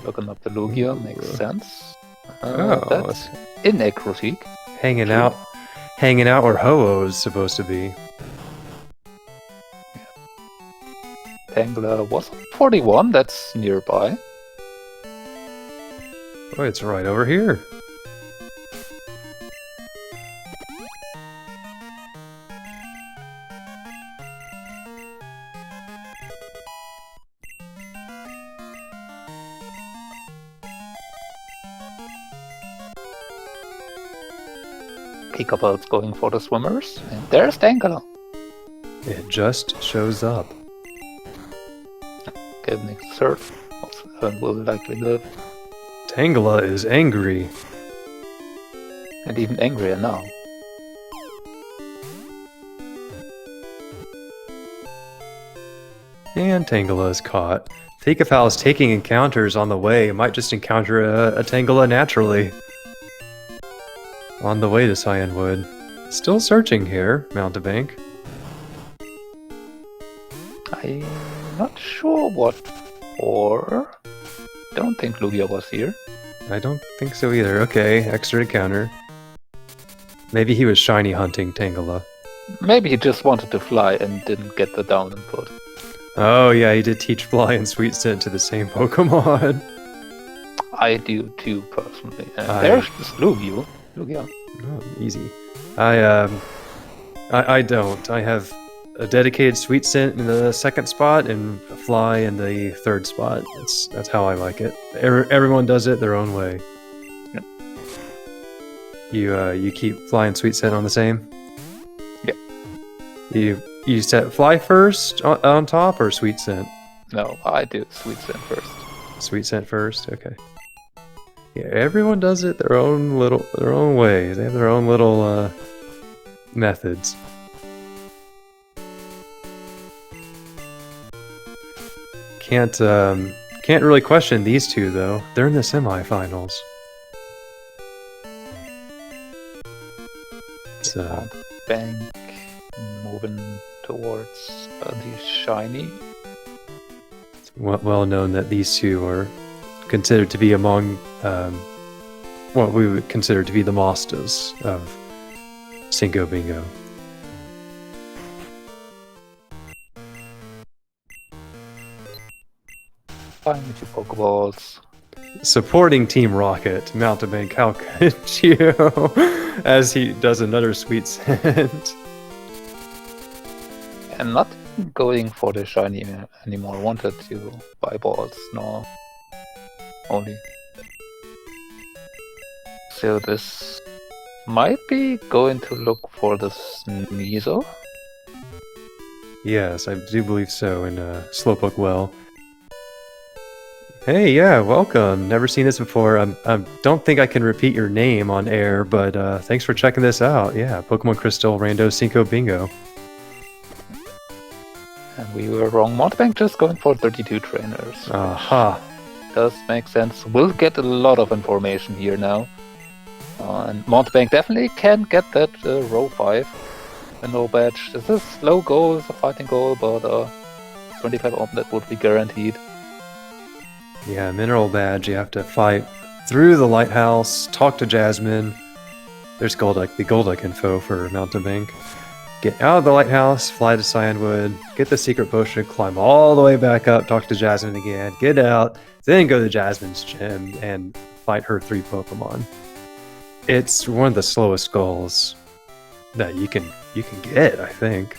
Looking up the Lugia makes sense. Oh, That's in Necrotique. Hanging out where Ho-Oh's supposed to be. Tangela was 41, that's nearby. Oh, it's right over here. Pikapals going for the swimmers, and there's Tangela. It just shows up. Getting third, also will likely live. Tangela is angry. And even angrier now. And Tangela is caught. Pikapal is taking encounters on the way. Might just encounter a Tangela naturally. On the way to Cyanwood. Still searching here, Mountebank. I'm not sure what for. Don't think Lugia was here. I don't think so either. Okay, extra encounter. Maybe he was shiny hunting Tangela. Maybe he just wanted to fly and didn't get the down input. Oh yeah, he did teach Fly and Sweet Scent to the same Pokemon. I do too, personally. And there's this Lugia. Oh, easy. I don't. I have a dedicated Sweet Scent in the second spot and a Fly in the third spot. That's how I like it. Everyone does it their own way. Yep. You keep Fly and Sweet Scent on the same? Yep. You set Fly first on top or Sweet Scent? No, I do Sweet Scent first. Sweet Scent first, okay. Yeah, everyone does it their own way. They have their own little methods. Can't really question these two though. They're in the semifinals. So Bank moving towards the shiny. well known that these two are considered to be among what we would consider to be the masters of Cinco Bingo. Fine with your Pokeballs. Supporting Team Rocket, Mountebank, how could you? As he does another sweet scent. And not going for the shiny anymore. Wanted to buy balls, no. Only. So this might be going to look for the Sneasel. Yes, I do believe so in Slowpoke Well. Hey, yeah, welcome. Never seen this before. I don't think I can repeat your name on air, but thanks for checking this out. Yeah, Pokemon Crystal, Rando, Cinco Bingo. And we were wrong. Mountebank just going for 32 trainers. Aha. Does make sense. We'll get a lot of information here now. And Mountebank definitely can get that row 5. A no badge. This is low goal, it's a fighting goal, but 25 open that would be guaranteed. Yeah, mineral badge. You have to fight through the lighthouse, talk to Jasmine. There's Golduck, the Golduck info for Mountebank. Get out of the lighthouse, fly to Cyanwood, get the secret potion, climb all the way back up, talk to Jasmine again, get out, then go to Jasmine's gym and fight her 3 Pokemon. It's one of the slowest goals that you can get, I think.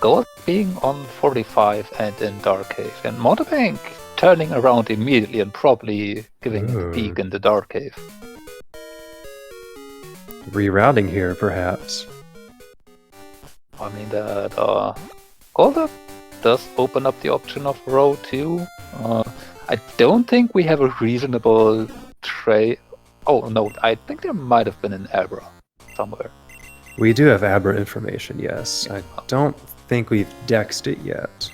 Gold being on 45 and in Dark Cave, and Mountebank turning around immediately and probably giving a peek in the Dark Cave. Rerouting here, perhaps. I mean, that Golduck does open up the option of row 2. I don't think we have a reasonable trade. Oh no, I think there might have been an Abra somewhere. We do have Abra information, yes. I don't think we've dexed it yet.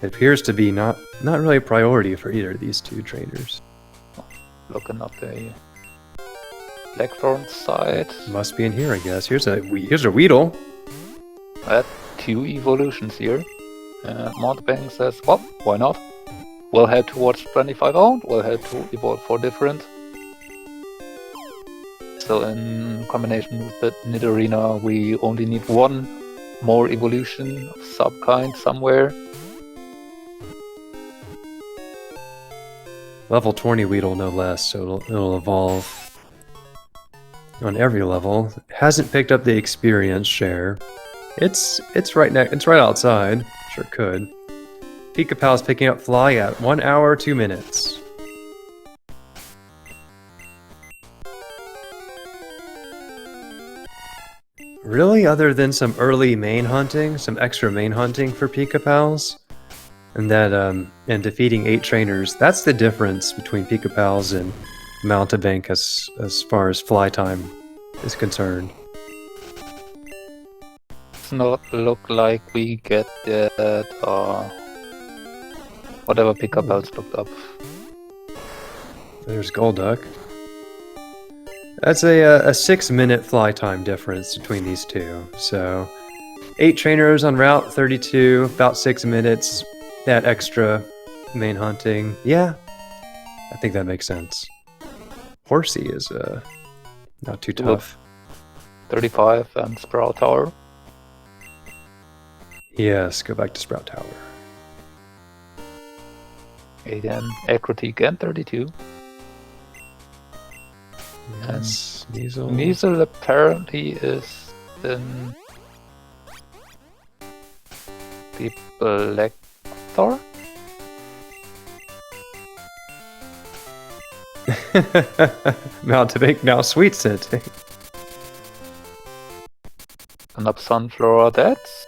It appears to be not really a priority for either of these 2 trainers. Looking up the Blackthorn side. Must be in here, I guess. Here's a Weedle. At 2 evolutions here. Mountebank says, well, why not? We'll head towards 25 owned, we'll head to evolve for different. So in combination with the Nidorina, we only need 1 more evolution of some kind somewhere. Level 20 Weedle, no less, so it'll evolve on every level. Hasn't picked up the experience share. It's right outside. Sure could. Pikapals picking up Fly at 1 hour 2 minutes. Really, other than some early main hunting, some extra main hunting for Pikapals, and that and defeating 8 trainers, that's the difference between Pikapals and Mountebank as far as fly time is concerned. Does not look like we get that whatever Pikapals looked up. There's Golduck. That's a 6-minute fly time difference between these 2. So 8 trainers on Route 32, about 6 minutes. That extra main hunting, yeah, I think that makes sense. Horsey is not too tough. 35 and Sprout Tower. Yes, go back to Sprout Tower. Again, Acrotique and 32. Yes, Measle. Measle apparently is in the Black Thor? Mountebank now sweet scenting. And up Sunflower, that's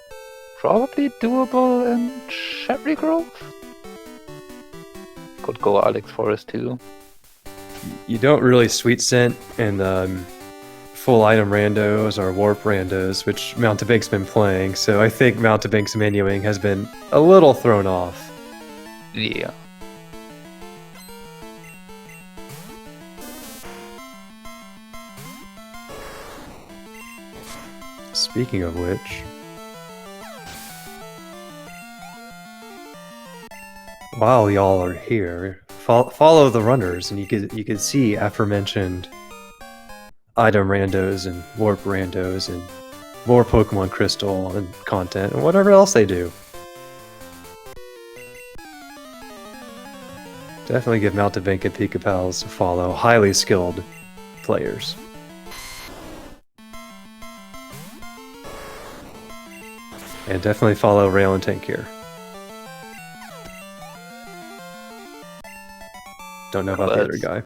probably doable in Cherry Grove. Could go Alex Forest too. You don't really sweet scent in full item randos or warp randos, which Mountebank's been playing, so I think Mountebank's menuing has been a little thrown off. Yeah. Speaking of which, while y'all are here, follow the runners, and you could see aforementioned item randos and warp randos and more Pokemon Crystal and content and whatever else they do. Definitely give Mountebank and Pikapals a follow. Highly skilled players. And definitely follow Rail and Tank here. Don't know about the other guy.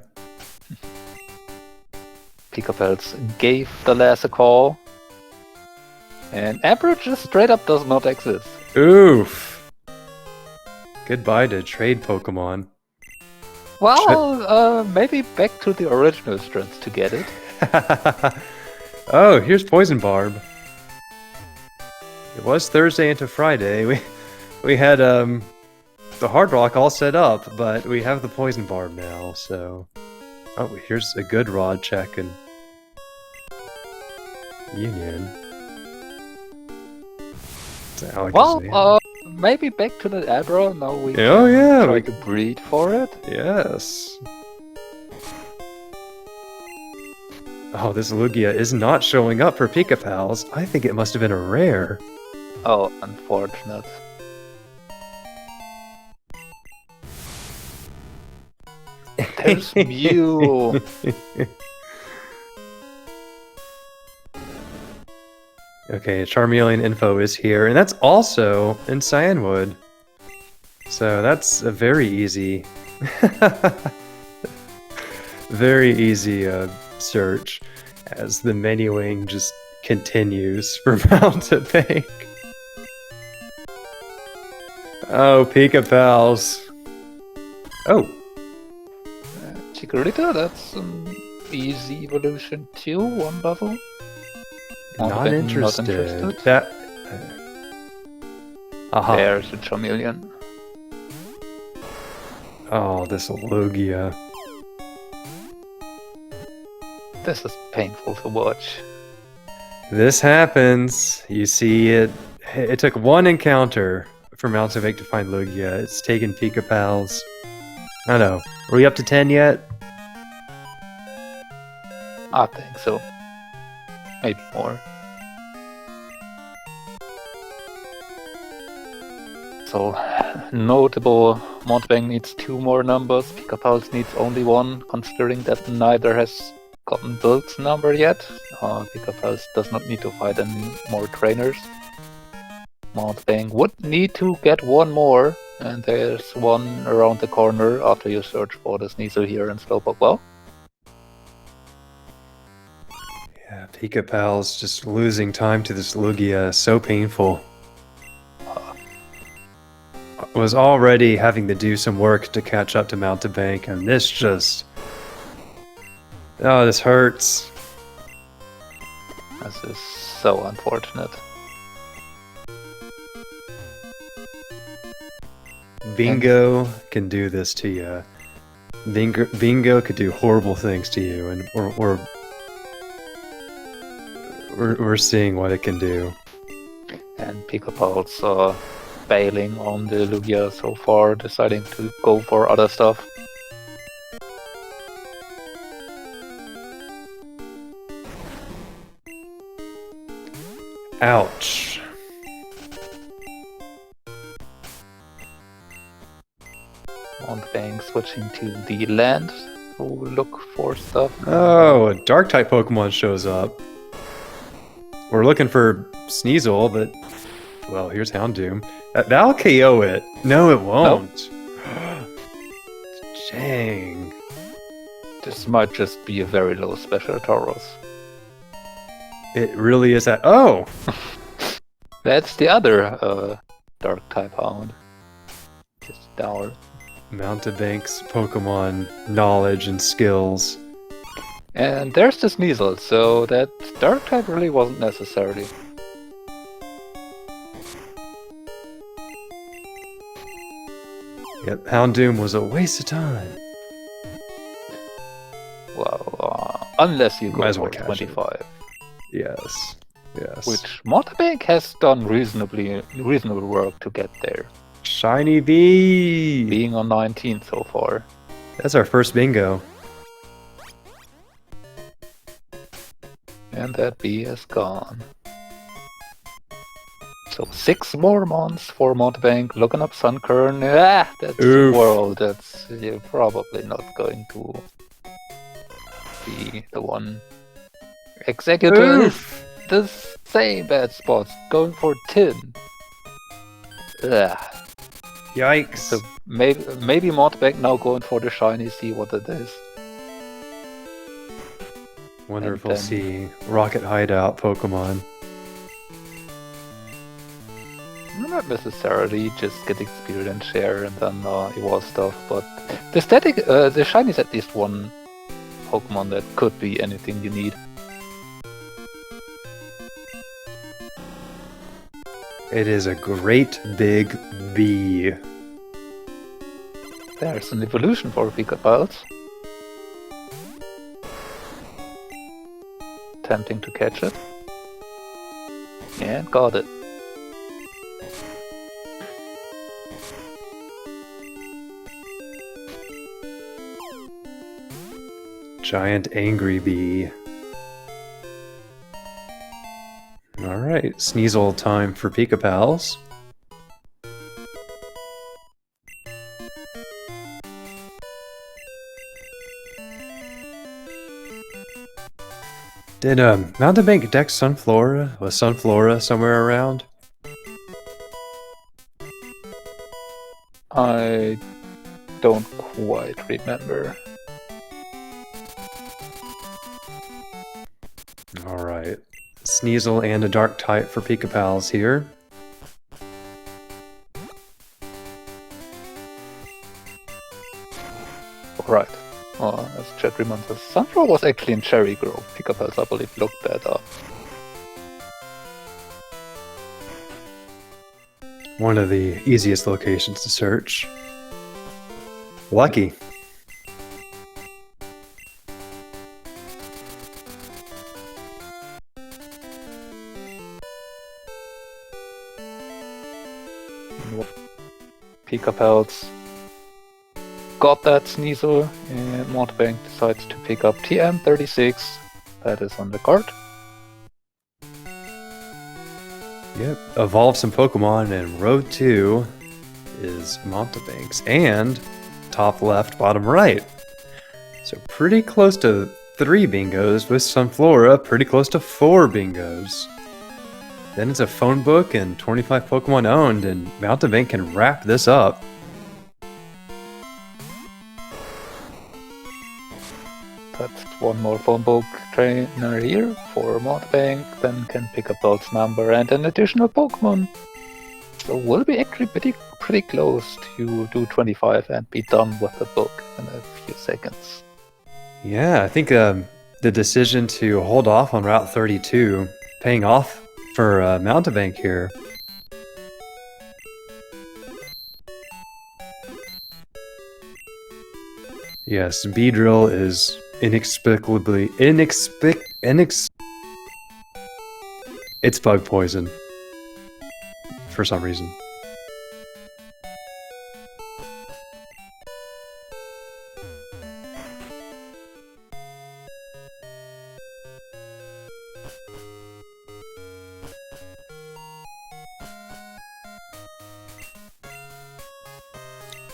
Pikapals gave the lass a call. And Emperor just straight up does not exist. Oof! Goodbye to trade Pokemon. Well, maybe back to the original strength to get it. Oh, here's Poison Barb. It was Thursday into Friday. We had the Hard Rock all set up, but we have the Poison Barb now, so... Oh, here's a good Rod check and... Union. Well, maybe back to the Abra. Now we try to breed for it. Yes. Oh, this Lugia is not showing up for Pikapals. I think it must have been a rare. Oh, unfortunate. There's Mew. Okay, Charmeleon info is here, and that's also in Cyanwood. So that's a very easy, very easy search as the menuing just continues for Mountebank. Oh, Pikapals. Oh. Chikorita, that's an easy evolution too, 1 level. Not interested. That. Aha. There's a Charmeleon. Oh, this Lugia. This is painful to watch. This happens. You see it. It took 1 encounter for Mountebank to find Lugia. It's taken Pikapals. I don't know. Are we up to 10 yet? I think so. Maybe more. So, notable, Mountebank needs 2 more numbers, Pikapals needs only 1, considering that neither has gotten Build's number yet. Pikapals does not need to fight any more trainers. Mountebank would need to get 1 more, and there's 1 around the corner after you search for the Sneasel here in Slowpoke. Well, yeah, Pikapals just losing time to this Lugia, so painful. Was already having to do some work to catch up to Mountebank, and this just... Oh, this hurts. this is so unfortunate. Bingo can do this to you. Bingo could do horrible things to you, and we're seeing what it can do. And Pikapals bailing on the Lugia so far, deciding to go for other stuff. Ouch. Mountebank switching to the land to look for stuff. Oh, a Dark-type Pokemon shows up. We're looking for Sneasel, but... Well, here's Houndoom. That'll KO it. No, it won't. Nope. Dang. This might just be a very low special Tauros. It really is that. Oh! That's the other Dark-type Hound. Just dour. Mountebank's Pokemon knowledge and skills. And there's the Sneasel, so that Dark-type really wasn't necessary. Yep, Houndoom was a waste of time. Well, unless you go Might as well for catch it. 25. Yes. Yes. Which Mountebank has done reasonable work to get there. Shiny B! Being on 19 so far. That's our first bingo. And that B is gone. So 6 more months for Mountebank. Looking up Sunkern. Ah, that's Oof. World. That's probably not going to be the one. Executor is the same bad spots. Going for 10. Ugh. Yikes. So maybe Mountebank now going for the shiny, see what it is. Wonder if And we'll then- see Rocket Hideout Pokemon. Not necessarily, just get experience share and then evolve stuff, but the the shiny is at least one Pokemon that could be anything you need. It is a great big B. There's an evolution for Pikapals. Attempting to catch it. And got it. Giant angry bee. Alright, Sneasel time for Pikapals. Did Mountebank deck Sunflora? Was Sunflora somewhere around? I don't quite remember. Alright. Sneasel and a Dark type for Pikapals here. Right. As chat reminds us, Sunflower was actually in Cherry Grove. Pikapals, I believe, looked that up. One of the easiest locations to search. Lucky. Pikapals got that Sneasel, and Mountebank decides to pick up TM36. That is on the card. Yep. Evolve some Pokemon, and row 2 is Mountebank's. And top left, bottom right. So pretty close to 3 bingos with Sunflora, pretty close to 4 bingos. Then it's a phone book and 25 Pokemon owned, and Mountebank can wrap this up. That's one more phone book trainer here for Mountebank, then can pick up Bolt's number and an additional Pokemon. So we'll be actually pretty close to do 25 and be done with the book in a few seconds. Yeah, I think the decision to hold off on Route 32 paying off for Mountebank here. Yes, Beedrill is inexplicably it's bug poison for some reason.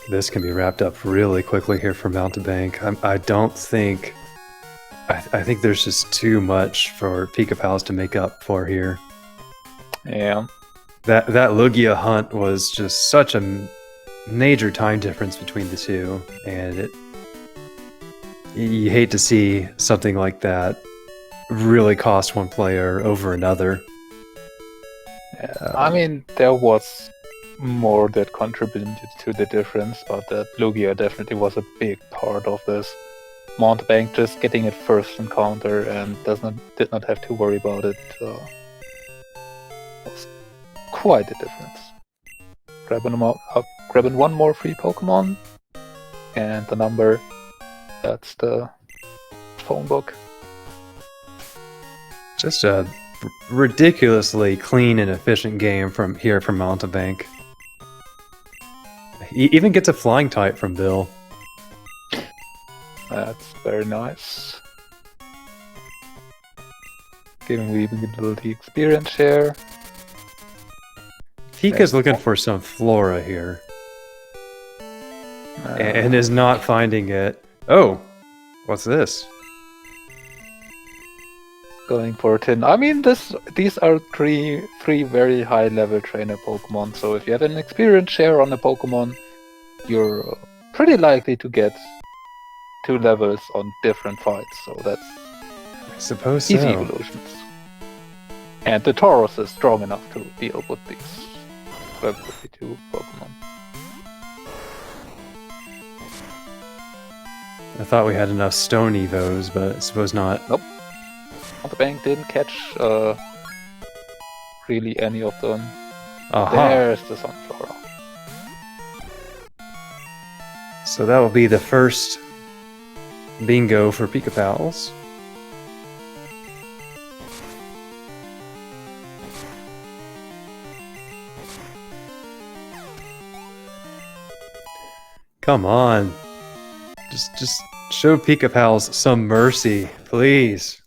This can be wrapped up really quickly here for Mountebank. I don't think... I think there's just too much for Pikapals to make up for here. Yeah. That Lugia hunt was just such a major time difference between the two, and you hate to see something like that really cost one player over another. Yeah. I mean, there was more that contributed to the difference, but that Lugia definitely was a big part of this. Mountebank just getting it first encounter and did not have to worry about it was quite a difference. grabbing one more free Pokemon. And the number, that's the phone book. Just a ridiculously clean and efficient game from Mountebank. He even gets a flying type from Bill. That's very nice. Giving Weaving a little the experience share. Pika's looking for some flora here. And is not finding it. Oh! What's this? Going for a tin. I mean, these are three very high level trainer Pokemon. So if you have an experience share on a Pokemon, you're pretty likely to get 2 levels on different fights. So that's I suppose easy so. evolutions. And the Tauros is strong enough to deal with these level 52 Pokemon. I thought we had enough Stone Evos, but I suppose not. Nope. Mountebank didn't catch really any of them. Aha! There's the Sunflower. So that will be the first bingo for Pikapals. Come on. Just show Pikapals some mercy, please.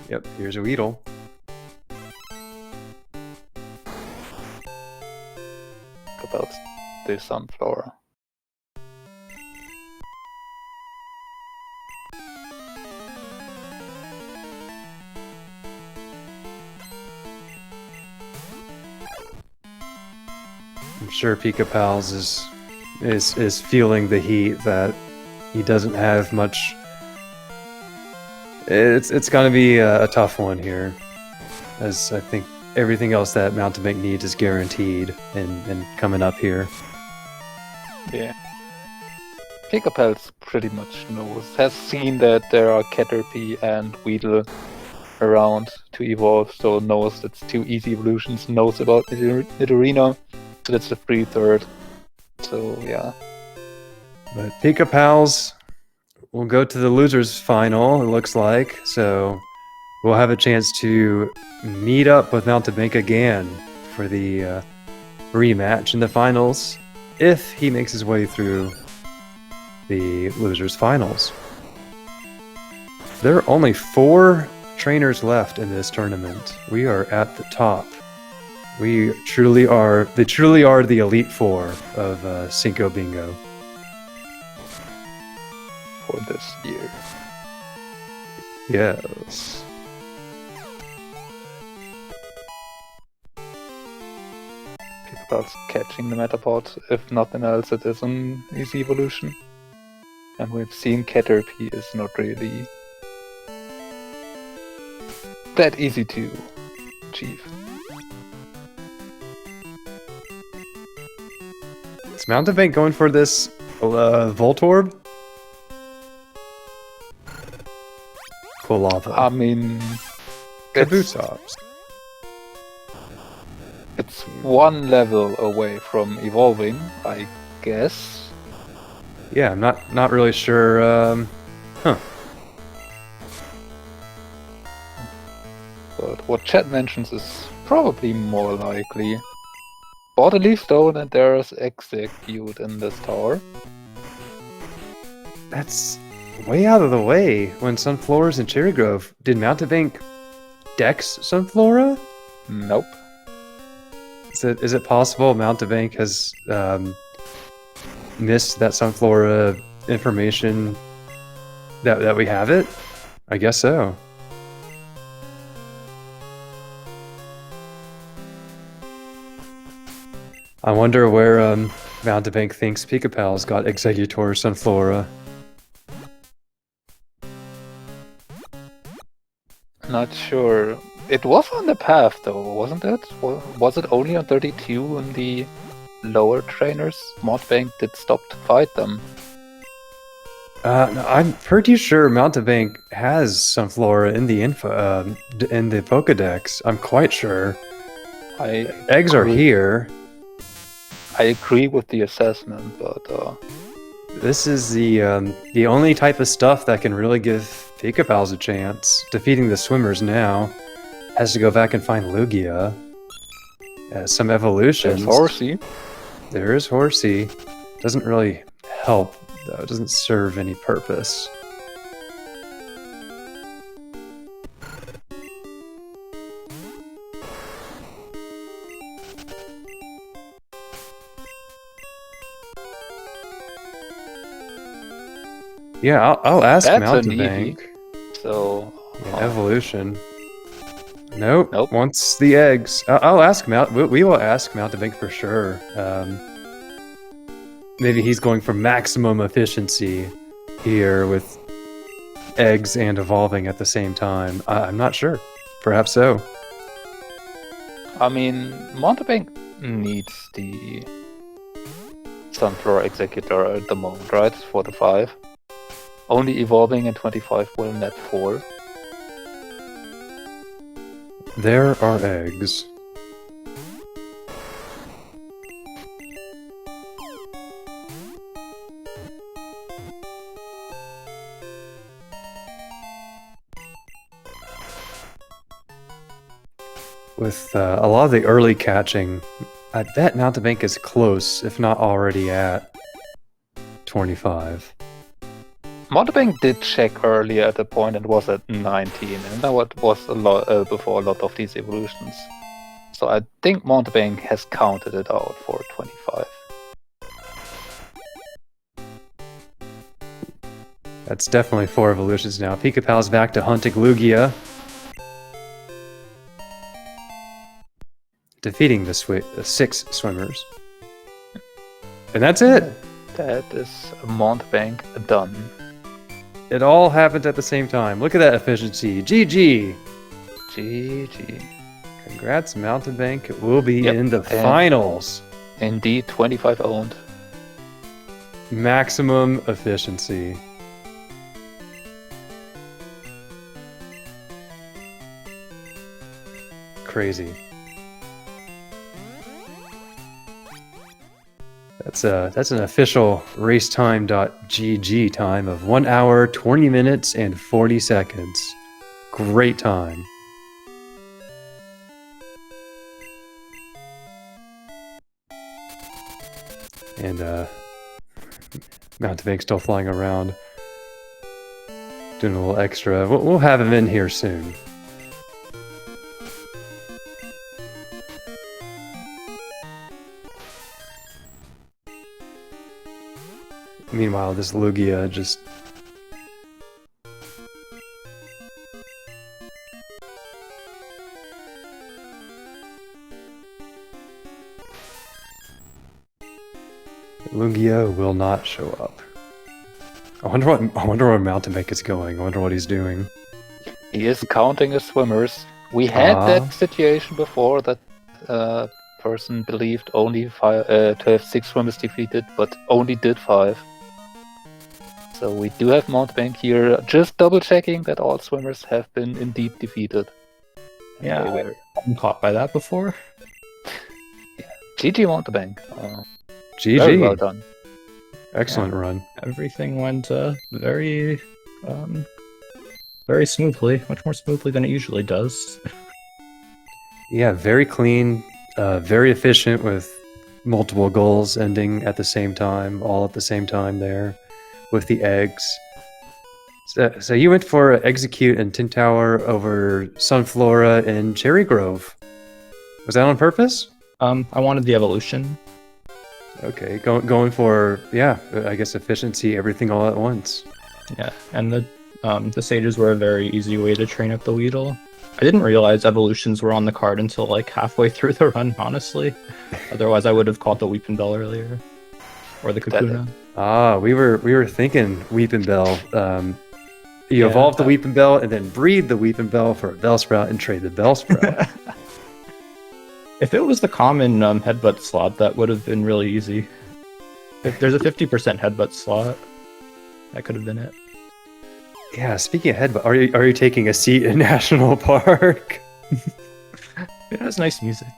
Yep, here's a Weedle. About the Sunflower. I'm sure Pikapals is feeling the heat that he doesn't have much. It's gonna be a tough one here, as I think everything else that Mountebank needs is guaranteed and coming up here. Yeah. Pikapals pretty much has seen that there are Caterpie and Weedle around to evolve, so knows it's 2 easy evolutions, knows about Nidorina, so that's the free third. So yeah. But Pikapals will go to the losers final, it looks like, so we'll have a chance to meet up with Mountebank again for the rematch in the finals, if he makes his way through the losers finals. There are only 4 trainers left in this tournament. We are at the top. They truly are the Elite Four of Cinco Bingo. For this year. Yes. Pikapals catching the Metapod. If nothing else, it is an easy evolution. And we've seen Caterpie is not really that easy to achieve. Is Mountebank going for this Voltorb? Quilava. I mean, Kabutops. it's 1 level away from evolving, I guess. Yeah, I'm not really sure. But what chat mentions is probably more likely. Bought a Leaf Stone and there's Execute in this tower. That's way out of the way. When Sunflora's in Cherry Grove, did Mountebank dex Sunflora? Nope. Is it possible Mountebank has missed that Sunflora information that we have it? I guess so. I wonder where Mountebank thinks Pikapals got Executor Sunflora. Not sure. It was on the path though, wasn't it? Was it only on 32 in the lower trainers? Mountebank did stop to fight them. No, I'm pretty sure Mountebank has Sunflora in the in the Pokedex. I'm quite sure. Eggs are here. I agree with the assessment, but This is the only type of stuff that can really give Pikapals a chance. Defeating the swimmers now has to go back and find Lugia. Some evolutions. there's Horsey. There is Horsey. Doesn't really help though. It doesn't serve any purpose. Yeah, I'll ask That's an Mountebank. Eevee. So Yeah, evolution. Nope. Nope. Wants the eggs. I'll ask we will ask Mountebank for sure. Maybe he's going for maximum efficiency here with eggs and evolving at the same time. I'm not sure. Perhaps so. I mean, Mountebank needs the Sunflower Executor at the moment, right? For the 5. Only evolving in 25 will net 4. There are eggs. With a lot of the early catching, I bet Mountebank is close, if not already at 25. Mountebank did check earlier at the point and was at 19, and that was a lot before a lot of these evolutions. So I think Mountebank has counted it out for 25. That's definitely 4 evolutions now. Pikapal's back to hunting Lugia. Defeating the 6 swimmers. And that's it! That is Mountebank done. It all happened at the same time. Look at that efficiency. GG! GG. Congrats, Mountebank. We'll be Yep, in the and- finals. Indeed, 25 owned. Maximum efficiency. Crazy. That's an official racetime.gg time of 1 hour, 20 minutes, and 40 seconds. Great time. And Mountebank's still flying around, doing a little extra. We'll have him in here soon. Meanwhile, this Lugia just... Lugia will not show up. I wonder where Mountebank is going. I wonder what he's doing. He is counting his swimmers. We had that Ah. situation before that person believed only to have 6 swimmers defeated, but only did 5. So we do have Mountebank here, just double checking that all swimmers have been indeed defeated. And Yeah, they were. I've been caught by that before. GG Mountebank. GG. Very well done. Excellent run. Everything went very smoothly, much more smoothly than it usually does. Yeah, very clean, very efficient with multiple goals ending at the same time, all at the same time there with the eggs. So you went for Execute and Tin Tower over Sunflora and Cherry Grove. Was that on purpose? I wanted the evolution. Okay, going for, yeah, I guess efficiency, everything all at once. Yeah, and the sages were a very easy way to train up the Weedle. I didn't realize evolutions were on the card until like halfway through the run, honestly. Otherwise, I would have caught the Weepin' Bell earlier, or the Kakuna. Ah, we were thinking Weepin' Bell. You Yeah, evolve the Weepin' Bell and then breed the Weepin' Bell for a Bellsprout and trade the Bellsprout. If it was the common headbutt slot, that would have been really easy. If there's a 50% headbutt slot, that could have been it. Yeah, speaking of headbutt, are you taking a seat in National Park? It has nice music.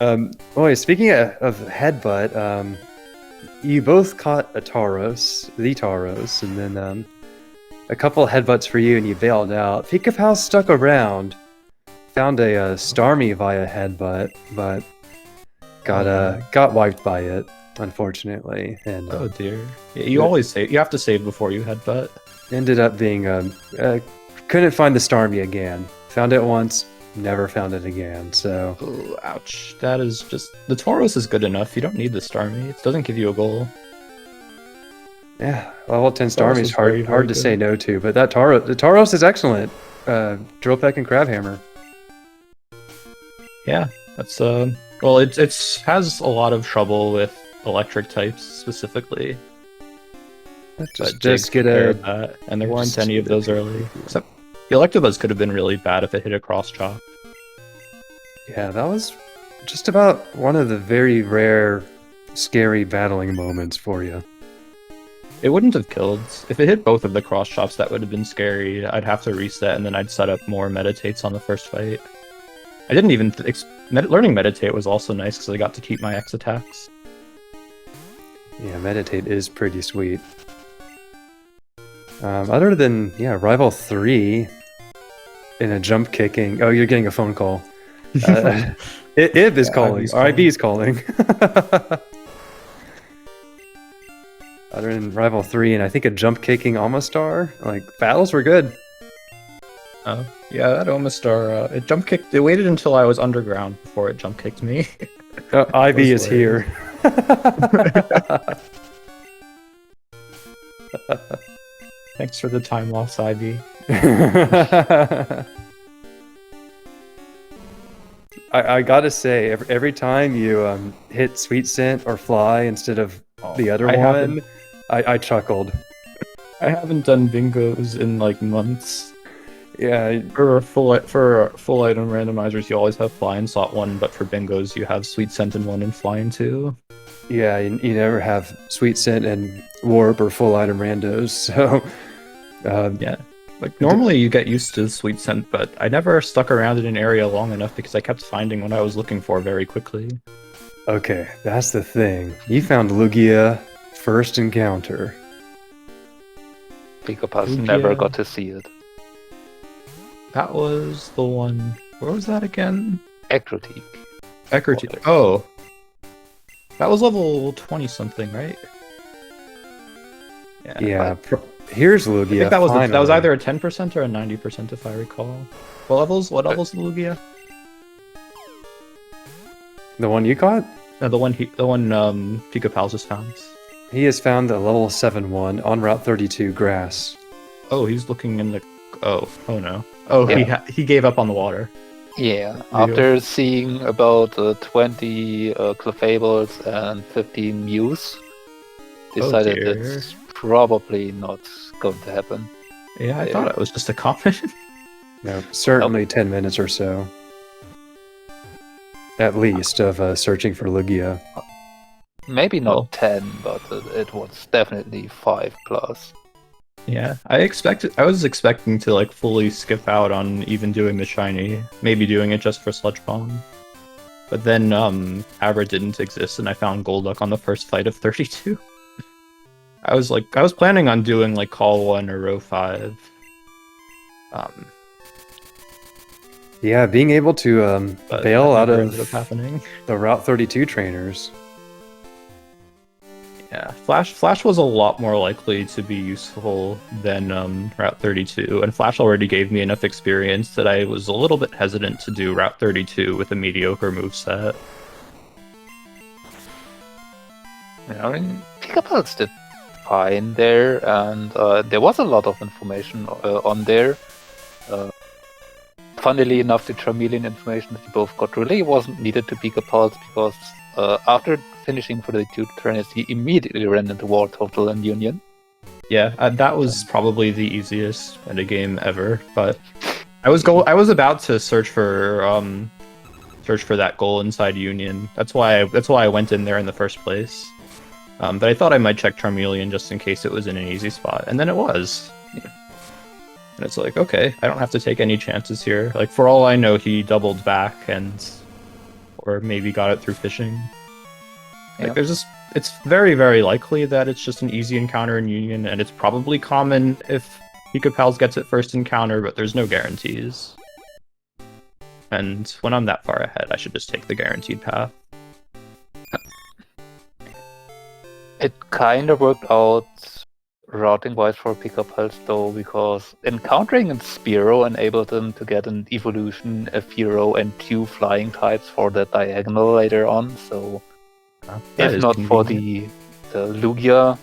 Boy, speaking of headbutt, you both caught the Tauros, and then a couple headbutts for you, and you bailed out. Pikapals stuck around, found a Starmie via headbutt, but got wiped by it, unfortunately, and Oh dear. Yeah, you always save. You have to save before you headbutt. ended up being couldn't find the Starmie again. Found it once, never found it again. So Oh, ouch. That is just the Tauros is good enough. You don't need the Starmie. It doesn't give you a goal. yeah, level 10 Tauros Starmie is is hard very, hard very to say good. no to, but the Tauros is excellent. Drill peck and crab hammer. Yeah, that's well, it has a lot of trouble with electric types specifically. Just Jigs get repaired a that, and there weren't just any of get a- those early. Except the Electabuzz could have been really bad if it hit a cross chop. yeah. That was just about one of the very rare, scary battling moments for you. It wouldn't have killed. If it hit both of the cross chops, that would have been scary. I'd have to reset, and then I'd set up more meditates on the first fight. I didn't even learning meditate was also nice because I got to keep my X attacks. Yeah, meditate is pretty sweet. Other than Rival 3 in a jump kicking. Oh, you're getting a phone call. IB is Yeah, calling. IB's Or IB is calling. Other than Rival 3 and I think a jump kicking Almastar, like battles were good. Oh, yeah, that Omastar, it jump kicked. It waited until I was underground before it jump kicked me. IB is was here. Thanks for the time loss, Ivy. I gotta say, every time you hit Sweet Scent or Fly instead of the other I one, haven't- I chuckled. I haven't done bingos in like months. Yeah, For full item randomizers, you always have fly in slot 1, but for bingos, you have sweet scent in 1 and fly in 2. yeah, you never have Sweet Scent and Warp or full item randos, so Yeah. Like normally you get used to sweet scent, but I never stuck around in an area long enough because I kept finding what I was looking for very quickly. okay, that's the thing. You found Lugia first encounter. Pikapals Lugia. never got to see it. That was the one. Where was that again? Ecruteak. Ecruteak. Oh. That was level 20 something, right? Yeah, here's Lugia. I think that was finally. either a 10% or a 90% if I recall. What levels is Lugia? The one you caught? No, the one Pikapals just found. He has found a level 7-1 on Route 32 grass. Oh, he's looking in the. Oh no. Oh, Yeah. he gave up on the water. Yeah, after seeing about 20 Clefable and 15 Mews, decided dear. it's probably not going to happen. Yeah, I Yeah. thought it was just a comment. No, certainly 10 minutes or so. At least of searching for Lugia. Maybe not Well. 10, but it was definitely 5 plus. Yeah, I was expecting to like fully skip out on even doing the shiny, maybe doing it just for Sludge Bomb. But then Abra didn't exist and I found Golduck on the first fight of 32. I was planning on doing like Call 1 or Row 5. Yeah, being able to But bail that out never of ended up happening. the Route 32 trainers. Yeah, Flash was a lot more likely to be useful than Route 32, and Flash already gave me enough experience that I was a little bit hesitant to do Route 32 with a mediocre moveset. I mean, Pikapals did fine there, and there was a lot of information on there. Funnily enough, the Charmeleon information that you both got really wasn't needed to Pikapals because after finishing for the 2 trainers, he immediately ran into War Total and Union. Yeah, that was probably the easiest metagame ever, but I was about to search for that goal inside Union. That's why I went in there in the first place. But I thought I might check Charmeleon just in case it was in an easy spot, and then it was. And it's like, okay, I don't have to take any chances here. Like, for all I know, he doubled back and or maybe got it through fishing. Like, Yeah. there's just, it's very, very likely that it's just an easy encounter in Union, and it's probably common if Pikapals gets it first encounter, but there's no guarantees. And when I'm that far ahead, I should just take the guaranteed path. It kind of worked out routing-wise for Pikapals though, because encountering in Spearow enabled them to get an evolution, a Fearow, and 2 flying types for the diagonal later on, so That if is not for convenient. the Lugia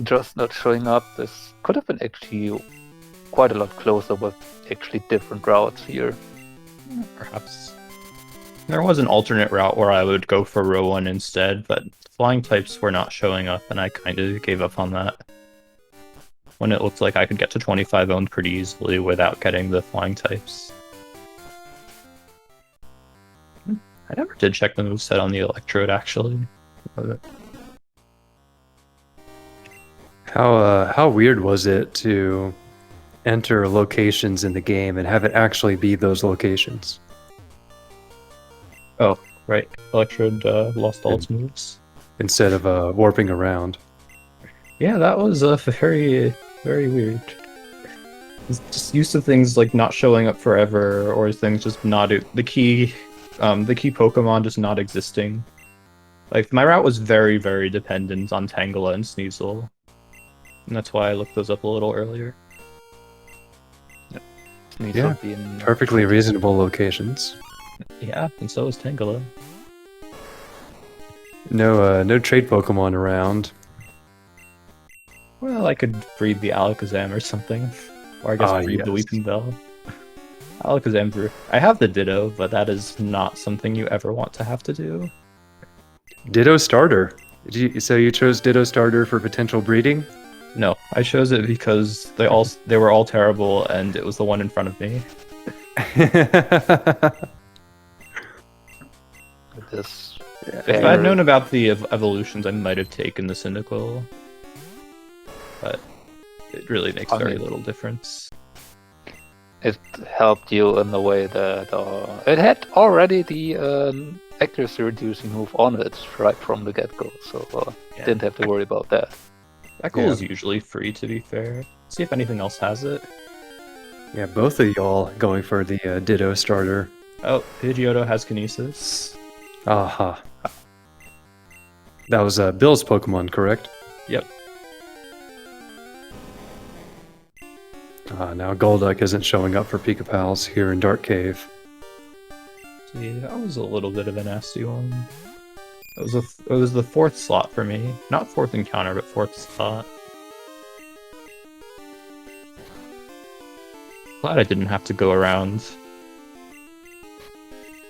just not showing up, this could have been actually quite a lot closer with actually different routes here. Perhaps. There was an alternate route where I would go for row 1 instead, but flying types were not showing up, and I kind of gave up on that. When it looked like I could get to 25 owned pretty easily without getting the flying types. I never did check the moveset on the Electrode, actually. How weird was it to enter locations in the game and have it actually be those locations? Oh, right. Electrode lost all its moves. Instead of warping around. Yeah, that was very, very weird. Just used to things like not showing up forever, or things just not the key Pokemon just not existing. Like, my route was very, very dependent on Tangela and Sneasel, and that's why I looked those up a little earlier. Yeah, perfectly reasonable locations. Yeah, and so is Tangela. No trade Pokemon around. Well, I could breed the Alakazam or something, or I guess breed the Weeping Bell. Alakazam, I have the Ditto, but that is not something you ever want to have to do. Ditto Starter. So you chose Ditto Starter for potential breeding? No, I chose it because they were all terrible, and it was the one in front of me. This If I'd known about the evolutions, I might have taken the Cyndaquil, but it really makes very little difference. It helped you in the way that it had already the accuracy reducing move on it right from the get-go, so didn't have to worry about that. That goal is usually free, to be fair. See if anything else has it. Yeah, both of y'all going for the Ditto Starter. Oh, Pidgeotto has Kinesis. Aha. That was Bill's Pokemon, correct? Yep. Now Golduck isn't showing up for Pikapals here in Dark Cave. See, that was a little bit of a nasty one. It was the 4th slot for me. Not 4th encounter, but 4th slot. Glad I didn't have to go around.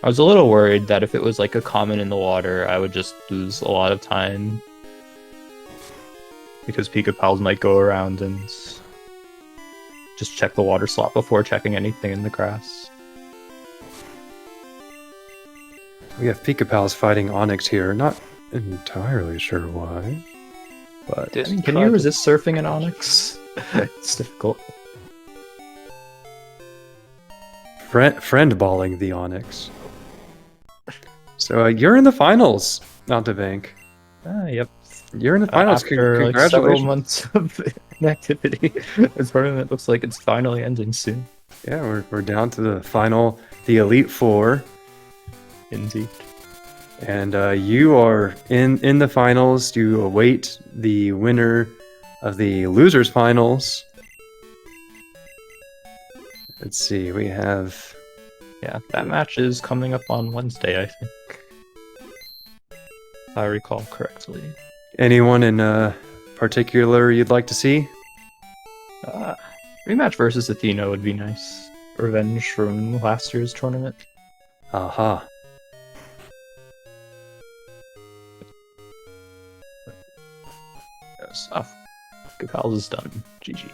I was a little worried that if it was like a common in the water, I would just lose a lot of time. Because Pikapals might go around and just check the water slot before checking anything in the grass. We have Pikapals fighting Onix here. Not entirely sure why, but can you resist surfing in Onix? It's difficult. Friend balling the Onix. So you're in the finals, Mountebank. Yep. You're in the finals. After Congratulations. several months of inactivity, this tournament looks like it's finally ending soon. Yeah, we're down to the final, the Elite Four. Indeed. And you are in the finals. You await the winner of the losers finals. Let's see, we have... Yeah, that match is coming up on Wednesday, I think. If I recall correctly. Anyone in particular you'd like to see? Rematch versus Athena would be nice. Revenge from last year's tournament. Aha. Yes. Oh, Pikapals is done. GG.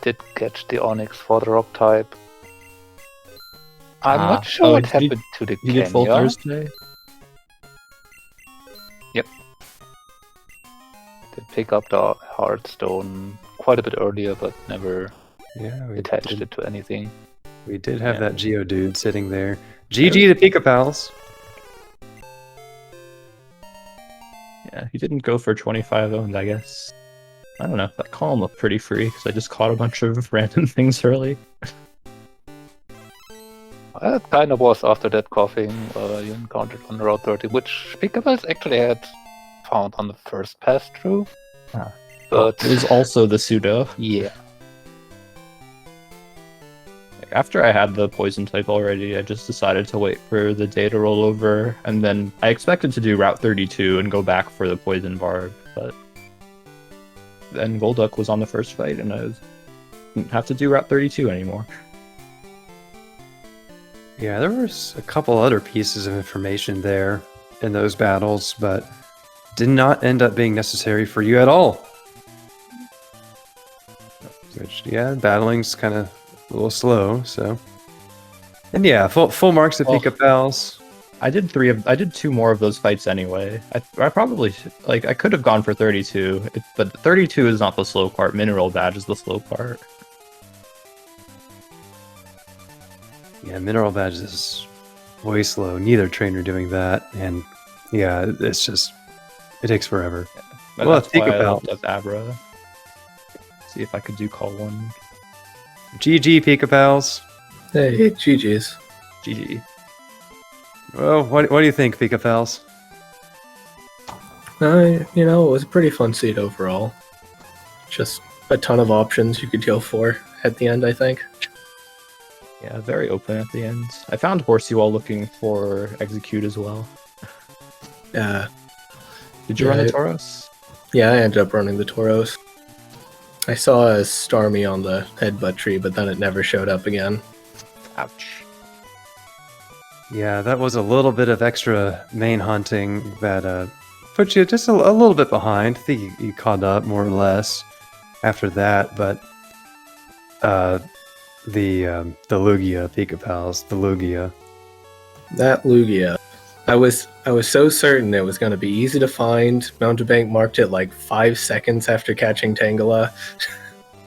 Did catch the Onix for the rock type. I'm not sure what happened to the He did full Kenya. Thursday? Yep. Did pick up the Heartstone quite a bit earlier, but never attached it to anything. We did have Yeah. that Geodude sitting there. GG to Pikapals. Yeah, he didn't go for 25 owned, I guess. I don't know. That column looked pretty free because I just caught a bunch of random things early. It kind of was after that coughing you encountered on Route 30, which Pikapals actually had found on the first pass through. Ah. But It was also the pseudo. yeah, After I had the poison type already, I just decided to wait for the day to roll over, and then I expected to do Route 32 and go back for the poison barb, but then Golduck was on the first fight, and I didn't have to do Route 32 anymore. Yeah, there was a couple other pieces of information there in those battles, but did not end up being necessary for you at all. Which, yeah, battling's kind of a little slow, so. And yeah, full marks at Well, Pikapals. I did two more of those fights anyway. I probably I could have gone for 32, but 32 is not the slow part. Mineral Badge is the slow part. Yeah, Mineral Badge is way slow. Neither trainer doing that, and yeah, it's just it takes forever. But Well, that's why I Pikapals. looked up Abra. See if I could do call one. GG Pikapals. Hey, GG's. GG. Well, what do you think, Pikapals? It was a pretty fun seat overall. Just a ton of options you could go for at the end, I think. Yeah, very open at the end. I found Horsey while looking for Execute as well. Did you run the Yeah. Tauros? Yeah, I ended up running the Tauros. I saw a Starmie on the headbutt tree, but then it never showed up again. Ouch. Yeah, that was a little bit of extra main hunting that put you just a little bit behind. I think you caught up more or less after that, but the Lugia Pikapals, the Lugia. That Lugia. I was so certain it was going to be easy to find. Mountebank marked it like 5 seconds after catching Tangela.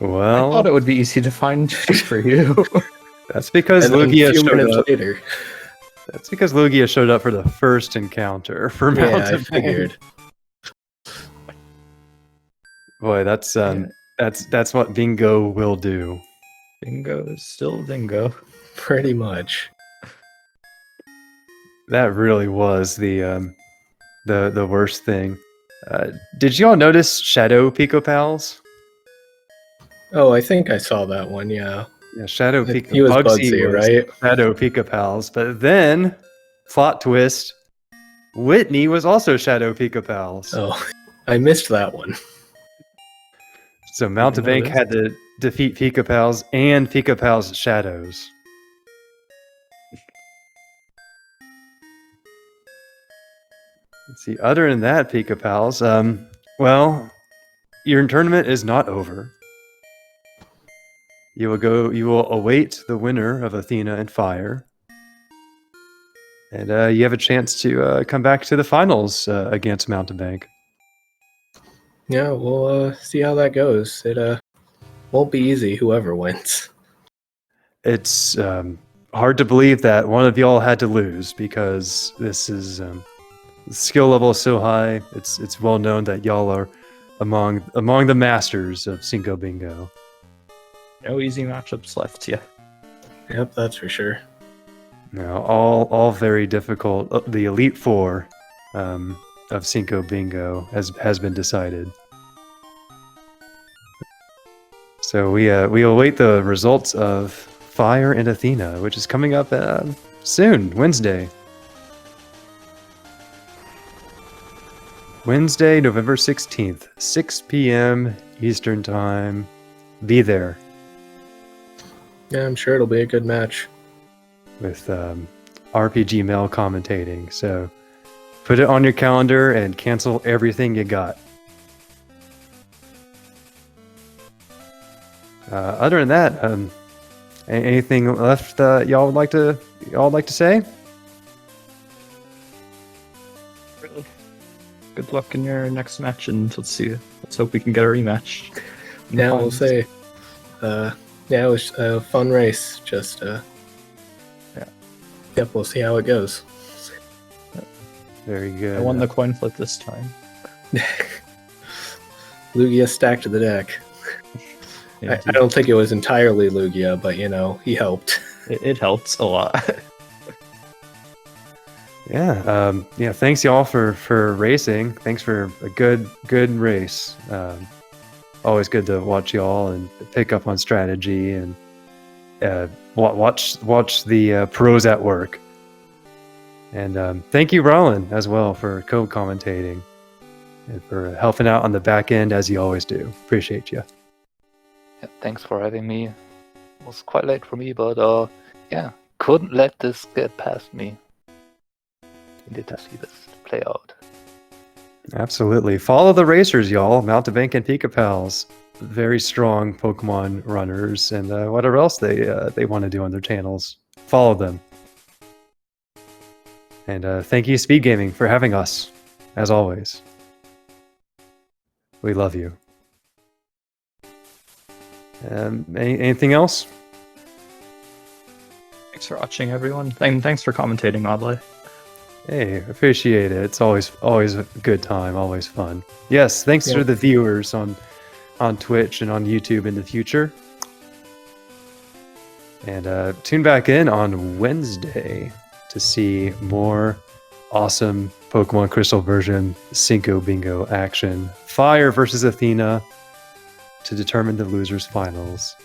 I Well, thought it would be easy to find for you. that's because And then a Lugia few showed minutes up. later. That's because Lugia showed up for the first encounter for Yeah, I Mountebank. figured. Boy, that's what Bingo will do. Bingo is still Bingo. Pretty much. That really was the worst thing. Did y'all notice Shadow Pikapals? Oh, I think I saw that one, yeah. Yeah, Shadow He was Bugsy, was right? Shadow Pikapals, but then plot twist, Whitney was also Shadow Pikapals. Oh, I missed that one. So Mountebank notice. had to defeat Pikapals and Pikapals Shadows. Let's see. Other than that, Pikapals, well, your tournament is not over. You will await the winner of Athena and Fire. And you have a chance to come back to the finals against Mountebank. Yeah, we'll see how that goes. It won't be easy, whoever wins. It's hard to believe that one of y'all had to lose because this is the skill level is so high. It's well known that y'all are among the masters of Cinco Bingo. No easy matchups left, yeah. Yep, that's for sure. Now, all very difficult. The Elite Four of Cinco Bingo has been decided. So we await the results of Fire and Athena, which is coming up soon, Wednesday. Wednesday, November 16th, 6 p.m. Eastern Time. Be there Yeah, I'm sure it'll be a good match. with RPG Mail commentating. So put it on your calendar and cancel everything you got. Other than that, anything left y'all would like to say? Really. Good luck in your next match, and let's hope we can get a rematch. in the Yeah, we'll finals. say Yeah, it was a fun race. Just Yeah. Yep, we'll see how it goes. Very good. I won the coin flip this time. Lugia stacked the deck. I don't think it was entirely Lugia, but you know, he helped. It helps a lot. Yeah. Thanks y'all for racing. Thanks for a good race. Always good to watch y'all and pick up on strategy and watch the pros at work. And thank you, Roland, as well, for co-commentating and for helping out on the back end as you always do. Appreciate you. Yeah, thanks for having me. It was quite late for me, but yeah, couldn't let this get past me. Needed to see this play out. Absolutely. Follow the racers, y'all. Mountebank and Pikapals. Very strong Pokemon runners and whatever else they want to do on their channels. Follow them. And thank you, SpeedGaming, for having us, as always. We love you. Anything else? Thanks for watching, everyone. Thanks for commentating, Oddly. Hey, appreciate it. It's always a good time, always fun. Yes, thanks to the viewers on Twitch and on YouTube in the future. And tune back in on Wednesday to see more awesome Pokemon Crystal version Cinco Bingo action. Fire versus Athena to determine the losers finals.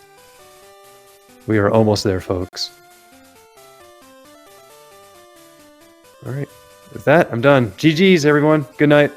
We are almost there, folks. All right. With that, I'm done. GG's, everyone. Good night.